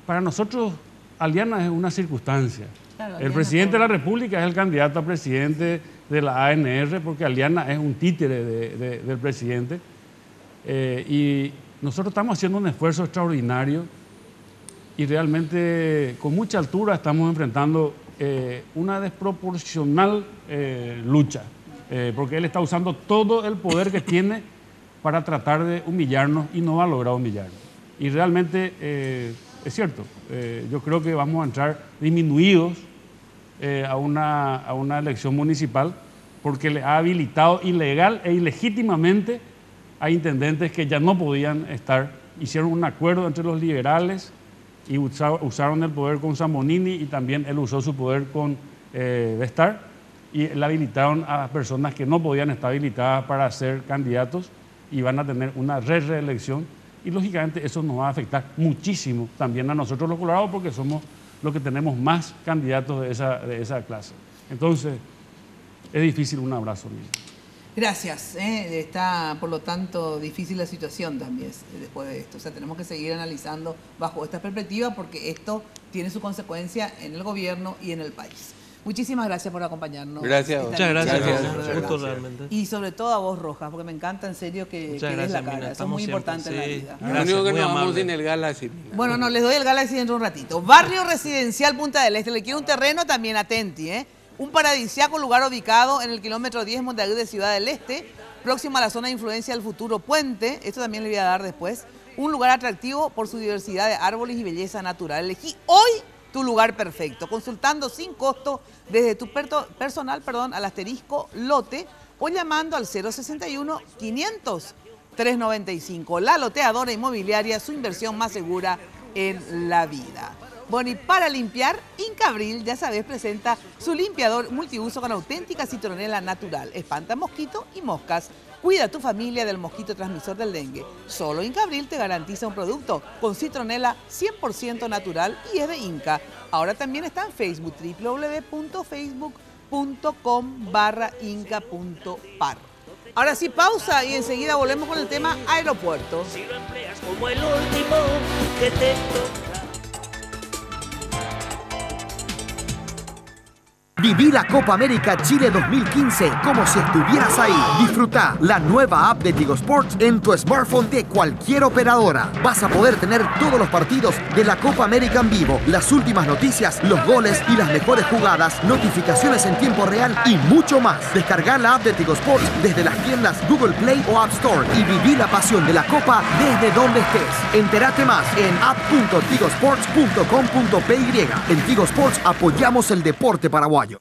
para nosotros Aliana es una circunstancia. Claro, el presidente de la República es el candidato a presidente de la ANR porque Aliana es un títere del presidente, y nosotros estamos haciendo un esfuerzo extraordinario y realmente con mucha altura estamos enfrentando una desproporcional lucha, porque él está usando todo el poder que tiene para tratar de humillarnos y no va a lograr humillarnos. Y realmente es cierto, yo creo que vamos a entrar disminuidos a una elección municipal porque le ha habilitado ilegal e ilegítimamente a intendentes que ya no podían estar. Hicieron un acuerdo entre los liberales y usaron el poder con Zambonini y también él usó su poder con Bestar y le habilitaron a personas que no podían estar habilitadas para ser candidatos y van a tener una reelección y lógicamente eso nos va a afectar muchísimo también a nosotros los colorados porque somos los que tenemos más candidatos de esa clase. Entonces es difícil un abrazo mío. Gracias. Está, por lo tanto, difícil la situación también después de esto. O sea, tenemos que seguir analizando bajo esta perspectiva porque esto tiene su consecuencia en el gobierno y en el país. Muchísimas gracias por acompañarnos. Gracias. Muchas gracias. Realmente. Y sobre todo a vos, Rojas, porque me encanta en serio que des la cara. Eso es muy importante en la vida. Lo único que nos vamos sin el Galaxy. Bueno, no, les doy el Galaxy dentro de un ratito. Barrio Residencial Punta del Este. Le quiero un terreno también, atenti, Un paradisíaco lugar ubicado en el kilómetro 10 Montañú de Ciudad del Este, próximo a la zona de influencia del futuro puente. Esto también le voy a dar después. Un lugar atractivo por su diversidad de árboles y belleza natural. Elegí hoy tu lugar perfecto. Consultando sin costo desde tu personal, al asterisco lote o llamando al 061 500 395. La Loteadora Inmobiliaria, su inversión más segura en la vida. Bueno, y para limpiar, Incabril, ya sabes, presenta su limpiador multiuso con auténtica citronela natural. Espanta mosquito y moscas. Cuida a tu familia del mosquito transmisor del dengue. Solo Incabril te garantiza un producto con citronela 100% natural y es de Inca. Ahora también está en Facebook, www.facebook.com/inca.par. Ahora sí, pausa y enseguida volvemos con el tema aeropuerto. Si lo empleas como el último que te toca. Viví la Copa América Chile 2015 como si estuvieras ahí. Disfruta la nueva app de Tigo Sports en tu smartphone de cualquier operadora. Vas a poder tener todos los partidos de la Copa América en vivo, las últimas noticias, los goles y las mejores jugadas, notificaciones en tiempo real y mucho más. Descarga la app de Tigo Sports desde las tiendas Google Play o App Store y viví la pasión de la Copa desde donde estés. Entérate más en app.tigosports.com.py. En Tigo Sports apoyamos el deporte paraguayo.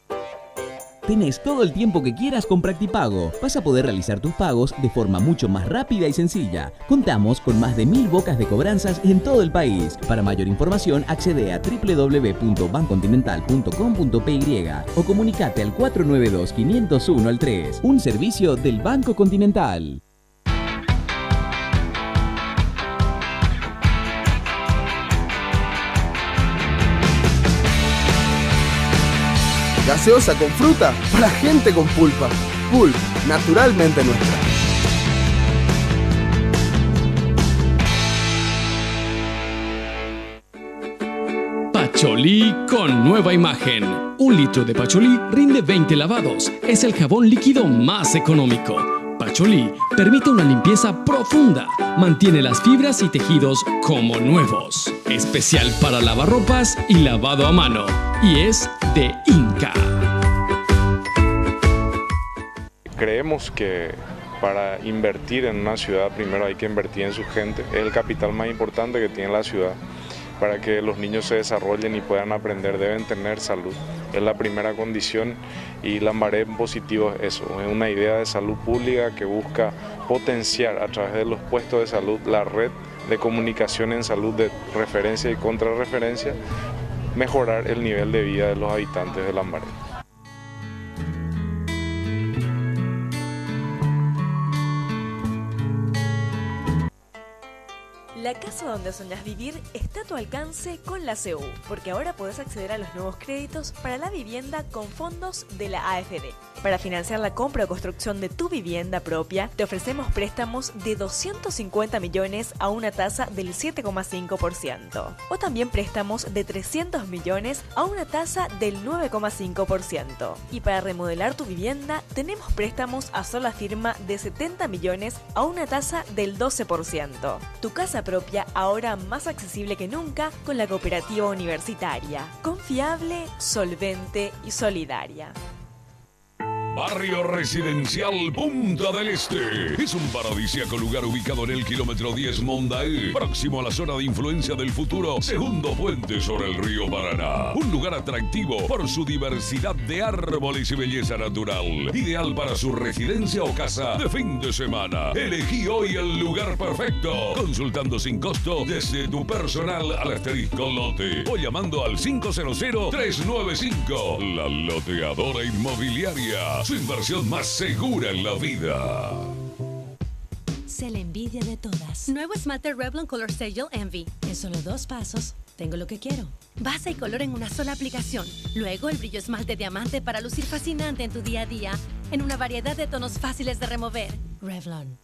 Tenés todo el tiempo que quieras con Practipago. Vas a poder realizar tus pagos de forma mucho más rápida y sencilla. Contamos con más de 1000 bocas de cobranzas en todo el país. Para mayor información, accede a www.bancocontinental.com.py o comunicate al 492-501-3. Un servicio del Banco Continental. Gaseosa con fruta para gente con pulpa. Pulp, naturalmente nuestra. Pacholí con nueva imagen. 1 litro de Pacholí rinde 20 lavados. Es el jabón líquido más económico. Pacholí permite una limpieza profunda. Mantiene las fibras y tejidos como nuevos. Especial para lavarropas y lavado a mano. Y es de Inca. Creemos que para invertir en una ciudad primero hay que invertir en su gente. Es el capital más importante que tiene la ciudad. Para que los niños se desarrollen y puedan aprender deben tener salud. Es la primera condición y Lambaré en positivo es eso. Es una idea de salud pública que busca potenciar a través de los puestos de salud la red de comunicación en salud de referencia y contrarreferencia, mejorar el nivel de vida de los habitantes de Lambaré. La casa donde soñás vivir está a tu alcance con la CU, porque ahora podés acceder a los nuevos créditos para la vivienda con fondos de la AFD. Para financiar la compra o construcción de tu vivienda propia, te ofrecemos préstamos de 250 millones a una tasa del 7,5%. O también préstamos de 300 millones a una tasa del 9,5%. Y para remodelar tu vivienda, tenemos préstamos a sola firma de 70 millones a una tasa del 12%. Tu casa propia ahora más accesible que nunca con la cooperativa universitaria. Confiable, solvente y solidaria. Barrio Residencial Punta del Este. Es un paradisíaco lugar ubicado en el kilómetro 10 Mondaé, próximo a la zona de influencia del futuro, segundo puente sobre el río Paraná. Un lugar atractivo por su diversidad de árboles y belleza natural. Ideal para su residencia o casa de fin de semana. Elegí hoy el lugar perfecto. Consultando sin costo desde tu personal al asterisco lote o llamando al 500-395. La Loteadora Inmobiliaria. Su inversión más segura en la vida. Se la envidia de todas. Nuevo esmalte Revlon Color Stay Envy. En solo 2 pasos, tengo lo que quiero. Base y color en una sola aplicación. Luego el brillo esmalte diamante para lucir fascinante en tu día a día. En una variedad de tonos fáciles de remover. Revlon.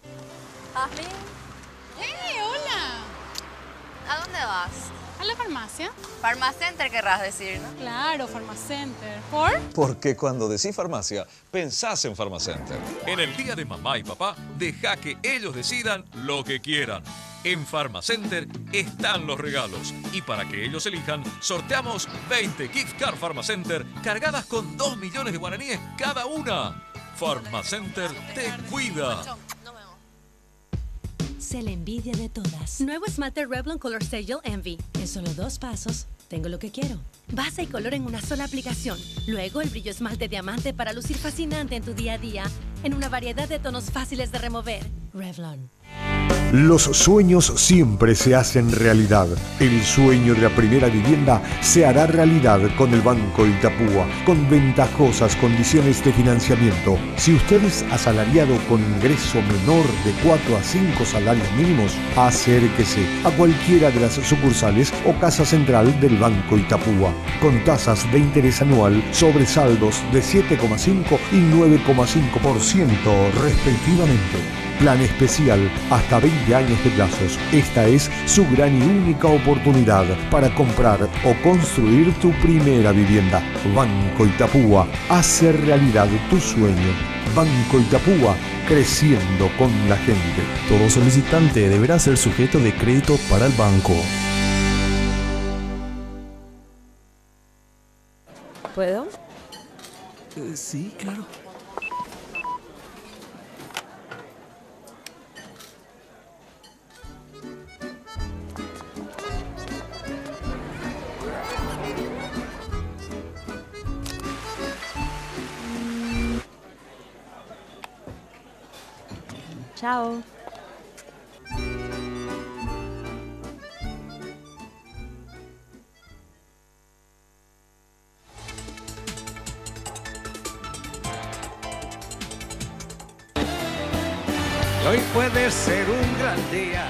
¡Hey, hola! ¿A dónde vas? ¿A la farmacia? Farmacenter querrás decir, ¿no? Claro, Farmacenter. ¿Por? Porque cuando decís farmacia, pensás en Farmacenter. En el día de mamá y papá, deja que ellos decidan lo que quieran. En Farmacenter están los regalos. Y para que ellos elijan, sorteamos 20 gift card Farmacenter cargadas con 2 millones de guaraníes cada una. Farmacenter te cuida. Se la envidia de todas. Nuevo esmalte Revlon Color Stay Envy. En solo 2 pasos, tengo lo que quiero. Base y color en una sola aplicación. Luego el brillo esmalte diamante para lucir fascinante en tu día a día. En una variedad de tonos fáciles de remover. Revlon. Los sueños siempre se hacen realidad. El sueño de la primera vivienda se hará realidad con el Banco Itapúa, con ventajosas condiciones de financiamiento. Si usted es asalariado con ingreso menor de 4 a 5 salarios mínimos, acérquese a cualquiera de las sucursales o casa central del Banco Itapúa, con tasas de interés anual sobre saldos de 7,5 y 9,5% respectivamente. Plan especial hasta 20 años de plazos. Esta es su gran y única oportunidad para comprar o construir tu primera vivienda. Banco Itapúa, hace realidad tu sueño. Banco Itapúa, creciendo con la gente. Todo solicitante deberá ser sujeto de crédito para el banco. ¿Puedo? Sí, claro. Chao. Y hoy puede ser un gran día.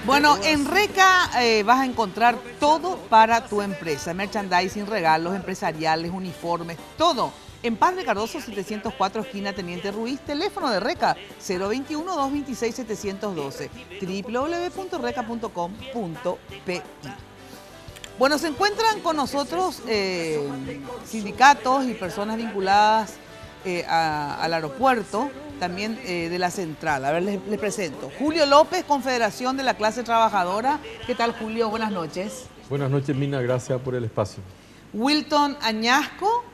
Bueno, en Reca vas a encontrar todo para tu empresa. Merchandising, regalos empresariales, uniformes, todo. En Padre Cardoso 704, esquina Teniente Ruiz, teléfono de Reca 021-226-712, www.reca.com.pi. Bueno, se encuentran con nosotros sindicatos y personas vinculadas al aeropuerto, también de la central. A ver, les presento. Julio López, Confederación de la Clase Trabajadora. ¿Qué tal, Julio? Buenas noches. Buenas noches, Mina. Gracias por el espacio. Wilton Añasco,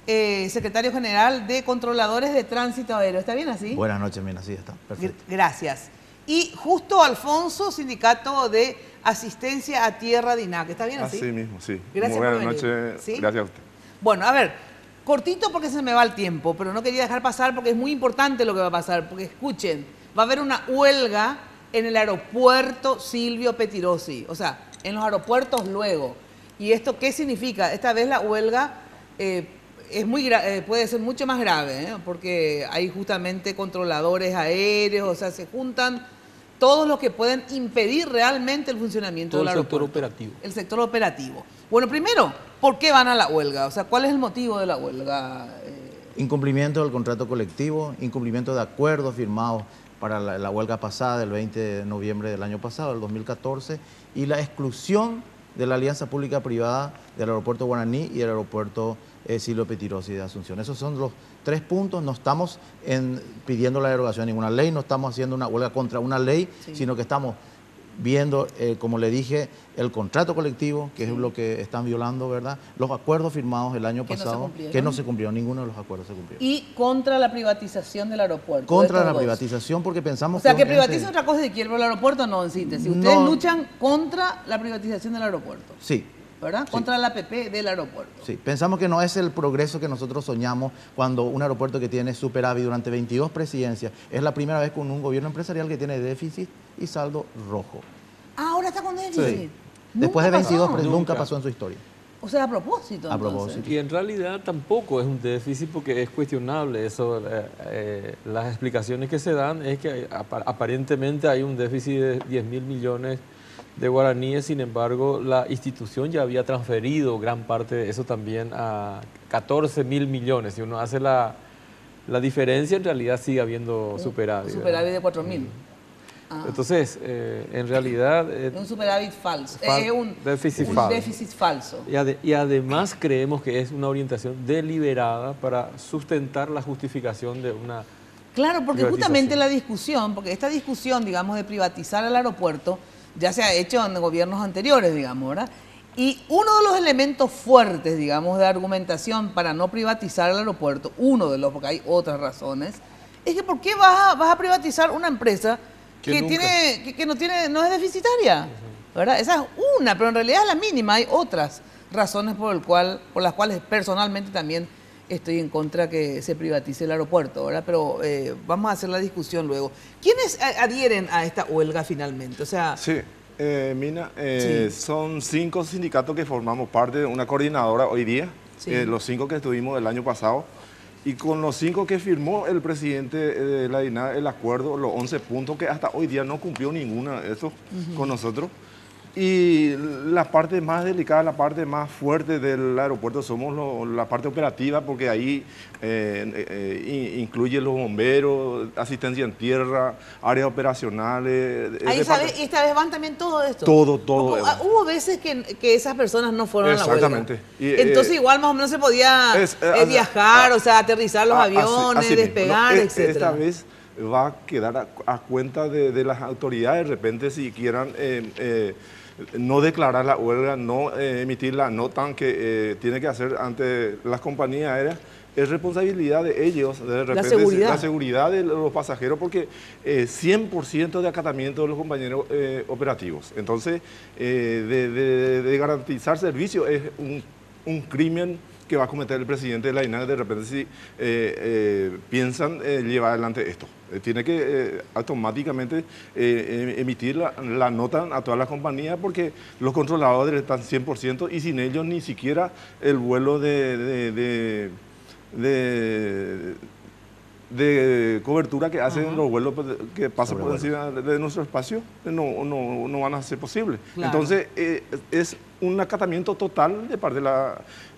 secretario general de Controladores de Tránsito Aéreo. ¿Está bien así? Buenas noches, Mina. Sí, está perfecto. Gracias. Y Justo Alfonso, sindicato de Asistencia a Tierra DINAC. ¿Está bien así? Así mismo, sí. Gracias. Muy buenas noches. ¿Sí? Gracias a usted. Bueno, a ver, cortito porque se me va el tiempo, pero no quería dejar pasar porque es muy importante lo que va a pasar. Porque escuchen, va a haber una huelga en el aeropuerto Silvio Pettirossi. O sea, en los aeropuertos luego. ¿Y esto qué significa? Esta vez la huelga es puede ser mucho más grave, porque hay justamente controladores aéreos, o sea, se juntan todos los que pueden impedir realmente el funcionamiento del aeropuerto. Todo el sector operativo. El sector operativo. Bueno, primero, ¿por qué van a la huelga? O sea, ¿cuál es el motivo de la huelga? Incumplimiento del contrato colectivo, incumplimiento de acuerdos firmados para la huelga pasada, del 20 de noviembre del año pasado, del 2014, y la exclusión de la alianza pública-privada del aeropuerto Guaraní y del aeropuerto Silvio Pettirossi de Asunción. Esos son los 3 puntos. No estamos pidiendo la derogación de ninguna ley, no estamos haciendo una huelga contra una ley, sino que estamos viendo, como le dije, el contrato colectivo, que es lo que están violando, ¿verdad? Los acuerdos firmados el año pasado, que no se cumplieron, ninguno de los acuerdos se cumplió. Y contra la privatización del aeropuerto. Contra la privatización, porque pensamos que privatiza otra cosa y quiere el aeropuerto, no, en síntesis. Ustedes luchan contra la privatización del aeropuerto. Sí. ¿Verdad? Sí. Contra la APP del aeropuerto. Sí, pensamos que no es el progreso que nosotros soñamos cuando un aeropuerto que tiene superávit durante 22 presidencias es la primera vez con un gobierno empresarial que tiene déficit y saldo rojo. Ah, ahora está con déficit. Sí. Después de 22, nunca pasó en su historia. O sea, a propósito. A propósito. Y en realidad tampoco es un déficit porque es cuestionable eso. Las explicaciones que se dan es que aparentemente hay un déficit de 10.000 millones de guaraníes, sin embargo, la institución ya había transferido gran parte de eso también a 14.000 millones. Si uno hace la diferencia, en realidad sigue habiendo superávit. Superávit de 4.000. Entonces, en realidad... es un superávit falso. Es un déficit falso. Y además creemos que es una orientación deliberada para sustentar la justificación de una... Claro, porque justamente la discusión, porque esta discusión, digamos, de privatizar el aeropuerto, ya se ha hecho en gobiernos anteriores, digamos, ¿verdad? Y uno de los elementos fuertes, digamos, de argumentación para no privatizar el aeropuerto, uno de los, porque hay otras razones, es que ¿por qué vas a privatizar una empresa que no es deficitaria? ¿Verdad? Esa es una, pero en realidad es la mínima, hay otras razones por las cuales personalmente también estoy en contra que se privatice el aeropuerto, ¿verdad? Pero vamos a hacer la discusión luego. ¿Quiénes adhieren a esta huelga finalmente? O sea, sí, Mina, son 5 sindicatos que formamos parte de una coordinadora hoy día, los 5 que estuvimos el año pasado, y con los 5 que firmó el presidente de la DINAH el acuerdo, los 11 puntos que hasta hoy día no cumplió ninguna de esos con nosotros. Y la parte más delicada, la parte más fuerte del aeropuerto somos la parte operativa, porque ahí incluye los bomberos, asistencia en tierra, áreas operacionales. Ahí y esta vez van también todo esto. Todo. Hubo veces que esas personas no fueron a la huelga. Exactamente. Entonces igual más o menos se podía viajar, o sea, aterrizar los aviones, despegar, etc. Esta vez va a quedar a cuenta de las autoridades, de repente si quieran no declarar la huelga, no emitir la nota que tiene que hacer ante las compañías aéreas. Es responsabilidad de ellos, de repente la seguridad de los pasajeros, porque 100% de acatamiento de los compañeros operativos. Entonces, de garantizar servicio es un crimen que va a cometer el presidente de la DINAH de repente si piensan llevar adelante esto. Tiene que automáticamente emitir la nota a todas las compañías, porque los controladores están 100% y sin ellos ni siquiera el vuelo de cobertura que hacen los vuelos que pasan por encima de nuestro espacio no van a ser posibles. Claro. Entonces es un acatamiento total de parte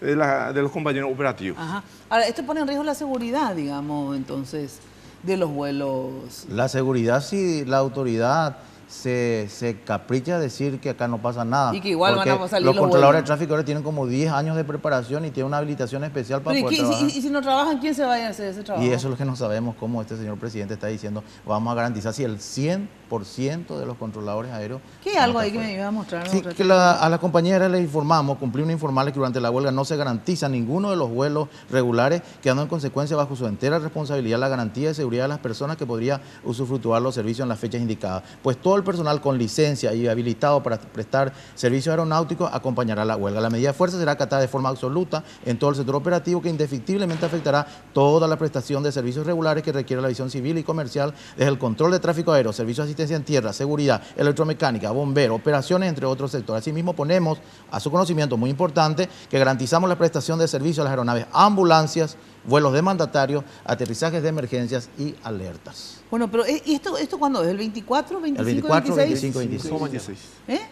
de los compañeros operativos. Ajá. Ahora, esto pone en riesgo la seguridad, digamos, entonces, de los vuelos. La seguridad, si la autoridad se capricha a decir que acá no pasa nada. Y que igual van a salir los controladores de tráfico ahora tienen como 10 años de preparación y tienen una habilitación especial para poder trabajar. Y si no trabajan, ¿quién se va a hacer ese trabajo? Y eso es lo que no sabemos, cómo este señor presidente está diciendo, vamos a garantizar si el 100% de los controladores aéreos... ¿Qué hay algo ahí que me iba a mostrar? Sí, que a las compañeras les informamos, cumplimos informarles que durante la huelga no se garantiza ninguno de los vuelos regulares, quedando en consecuencia bajo su entera responsabilidad la garantía de seguridad de las personas que podría usufructuar los servicios en las fechas indicadas. Pues todo el personal con licencia y habilitado para prestar servicios aeronáuticos acompañará la huelga. La medida de fuerza será acatada de forma absoluta en todo el sector operativo, que indefectiblemente afectará toda la prestación de servicios regulares que requiere la visión civil y comercial, desde el control de tráfico aéreo, servicios de asistencia en tierra, seguridad, electromecánica, bomberos, operaciones, entre otros sectores. Asimismo, ponemos a su conocimiento, muy importante, que garantizamos la prestación de servicios a las aeronaves, ambulancias, vuelos de mandatarios, aterrizajes de emergencias y alertas. Bueno, pero ¿y esto cuándo es? ¿El 24, 25, el 24, 26? 25, 26.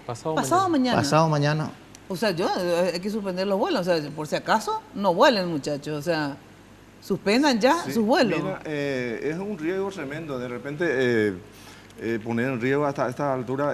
Pasado mañana. Pasado mañana. O sea, hay que suspender los vuelos. O sea, por si acaso, no vuelen, muchachos. O sea, suspendan ya sus vuelos. Mira, es un riesgo tremendo. De repente... poner en riesgo hasta esta altura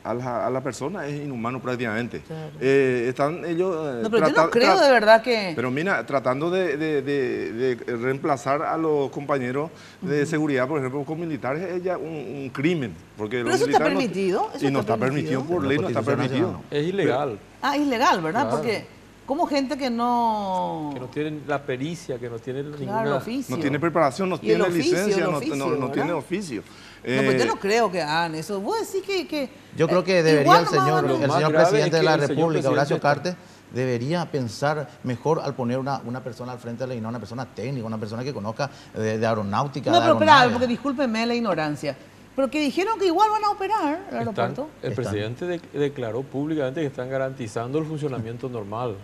a la persona es inhumano prácticamente. Claro. Están ellos... No, pero yo no creo de verdad que... Pero mira, tratando de reemplazar a los compañeros de seguridad, por ejemplo, con militares, es ya un crimen. Porque pero eso está permitido. Y no está permitido, por ley no está permitido. Es ilegal. Es ilegal, ¿verdad? Claro. Porque... como gente que no tienen la pericia, que no tienen ninguna... No tiene preparación, no tiene licencia, no tiene oficio. Pues yo no creo que hagan eso. Vos decís que yo creo que debería el señor presidente de la República, Horacio Cartes, debería pensar mejor al poner una persona al frente de la DINAH, una persona técnica, una persona que conozca de aeronáutica. No, pero espera, porque discúlpenme la ignorancia. Pero que dijeron que igual van a operar el aeropuerto. El presidente declaró públicamente que están garantizando el funcionamiento normal.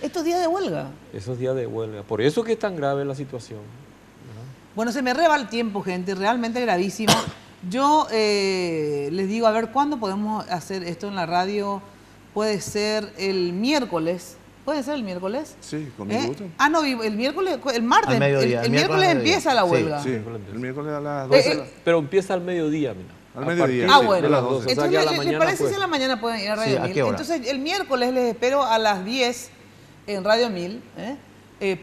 ¿Estos días de huelga? Esos días de huelga. Por eso que es tan grave la situación. Bueno, se me reba el tiempo, gente. Realmente gravísimo. Yo les digo, a ver, ¿cuándo podemos hacer esto en la radio? Puede ser el miércoles. ¿Puede ser el miércoles? Sí, con mi gusto. No, el miércoles, el martes. El miércoles empieza la huelga. Sí, el miércoles a las 12. Pero empieza al mediodía, mira. Al mediodía. Bueno. A las 12. Entonces, o sea, ¿les parece si a la mañana pueden ir a Radio 1000? Entonces, el miércoles les espero a las 10 en Radio 1000,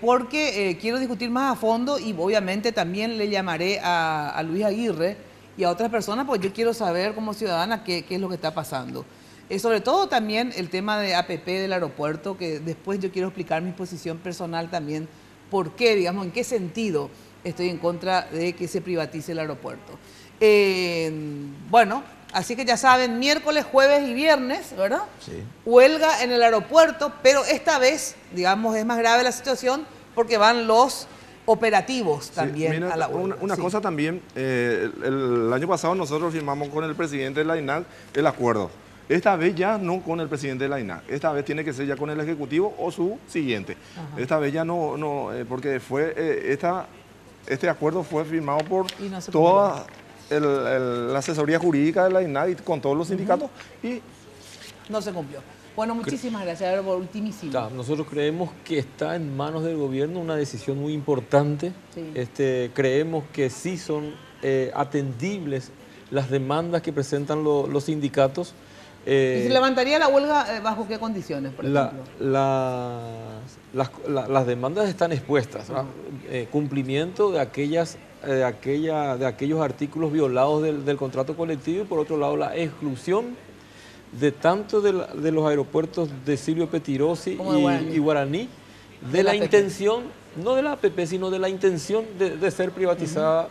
porque quiero discutir más a fondo y obviamente también le llamaré a Luis Aguirre y a otras personas, porque yo quiero saber como ciudadana qué es lo que está pasando. Sobre todo también el tema de APP del aeropuerto, que después yo quiero explicar mi posición personal también, por qué, digamos, en qué sentido estoy en contra de que se privatice el aeropuerto. Bueno, Así que ya saben, miércoles, jueves y viernes, ¿verdad? Sí. Huelga en el aeropuerto, pero esta vez, digamos, es más grave la situación porque van los operativos también mira, a la huelga. Una cosa también, el año pasado nosotros firmamos con el presidente de la INAC el acuerdo. Esta vez ya no con el presidente de la INAC, esta vez tiene que ser ya con el Ejecutivo o su siguiente. Ajá. Esta vez ya no porque fue este acuerdo fue firmado por toda la asesoría jurídica de la INAC y con todos los sindicatos y no se cumplió. Bueno, muchísimas gracias. Ahora por ultimísimo. Nosotros creemos que está en manos del gobierno una decisión muy importante. Sí. Creemos que sí son atendibles las demandas que presentan los sindicatos. ¿Y se levantaría la huelga bajo qué condiciones, por ejemplo? Las demandas están expuestas. Cumplimiento de aquellos artículos violados del contrato colectivo y por otro lado la exclusión de tanto de los aeropuertos de Silvio Pettirossi y Guaraní de la intención, no de la APP, sino de la intención de ser privatizada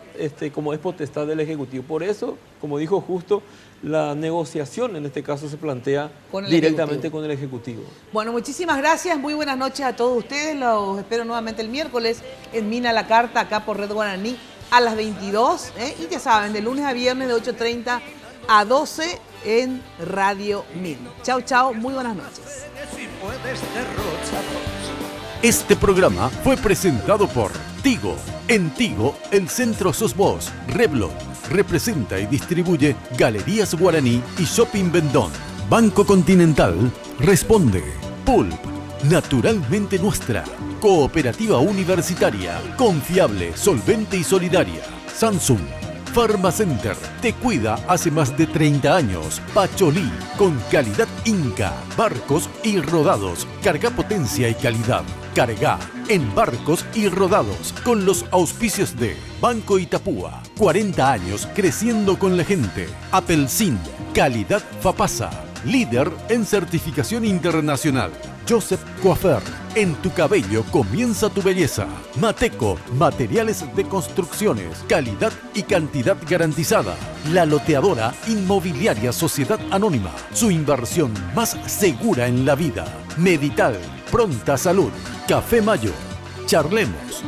como es potestad del Ejecutivo. Por eso, como dijo Justo, la negociación en este caso se plantea directamente con el Ejecutivo. Bueno, muchísimas gracias, muy buenas noches a todos ustedes, los espero nuevamente el miércoles en Mina la Carta, acá por Red Guaraní, a las 22, y ya saben, de lunes a viernes de 8:30 a 12 en Radio 1000. Chau, chau, muy buenas noches. Este programa fue presentado por Tigo. En Tigo, el centro sos vos. Reblo representa y distribuye Galerías Guaraní y Shopping Vendón. Banco Continental responde. Pulp, naturalmente nuestra. Cooperativa universitaria, confiable, solvente y solidaria. Samsung. Pharmacenter, te cuida hace más de 30 años. Pacholí, con calidad Inca. Barcos y rodados, carga potencia y calidad. Carga en barcos y rodados, con los auspicios de Banco Itapúa. 40 años creciendo con la gente. Apelsin, calidad Fapasa. Líder en certificación internacional. Joseph Coiffeur, en tu cabello comienza tu belleza. Mateco, materiales de construcciones, calidad y cantidad garantizada. La Loteadora Inmobiliaria Sociedad Anónima, su inversión más segura en la vida. Medital, Pronta Salud, Café Mayo. Charlemos,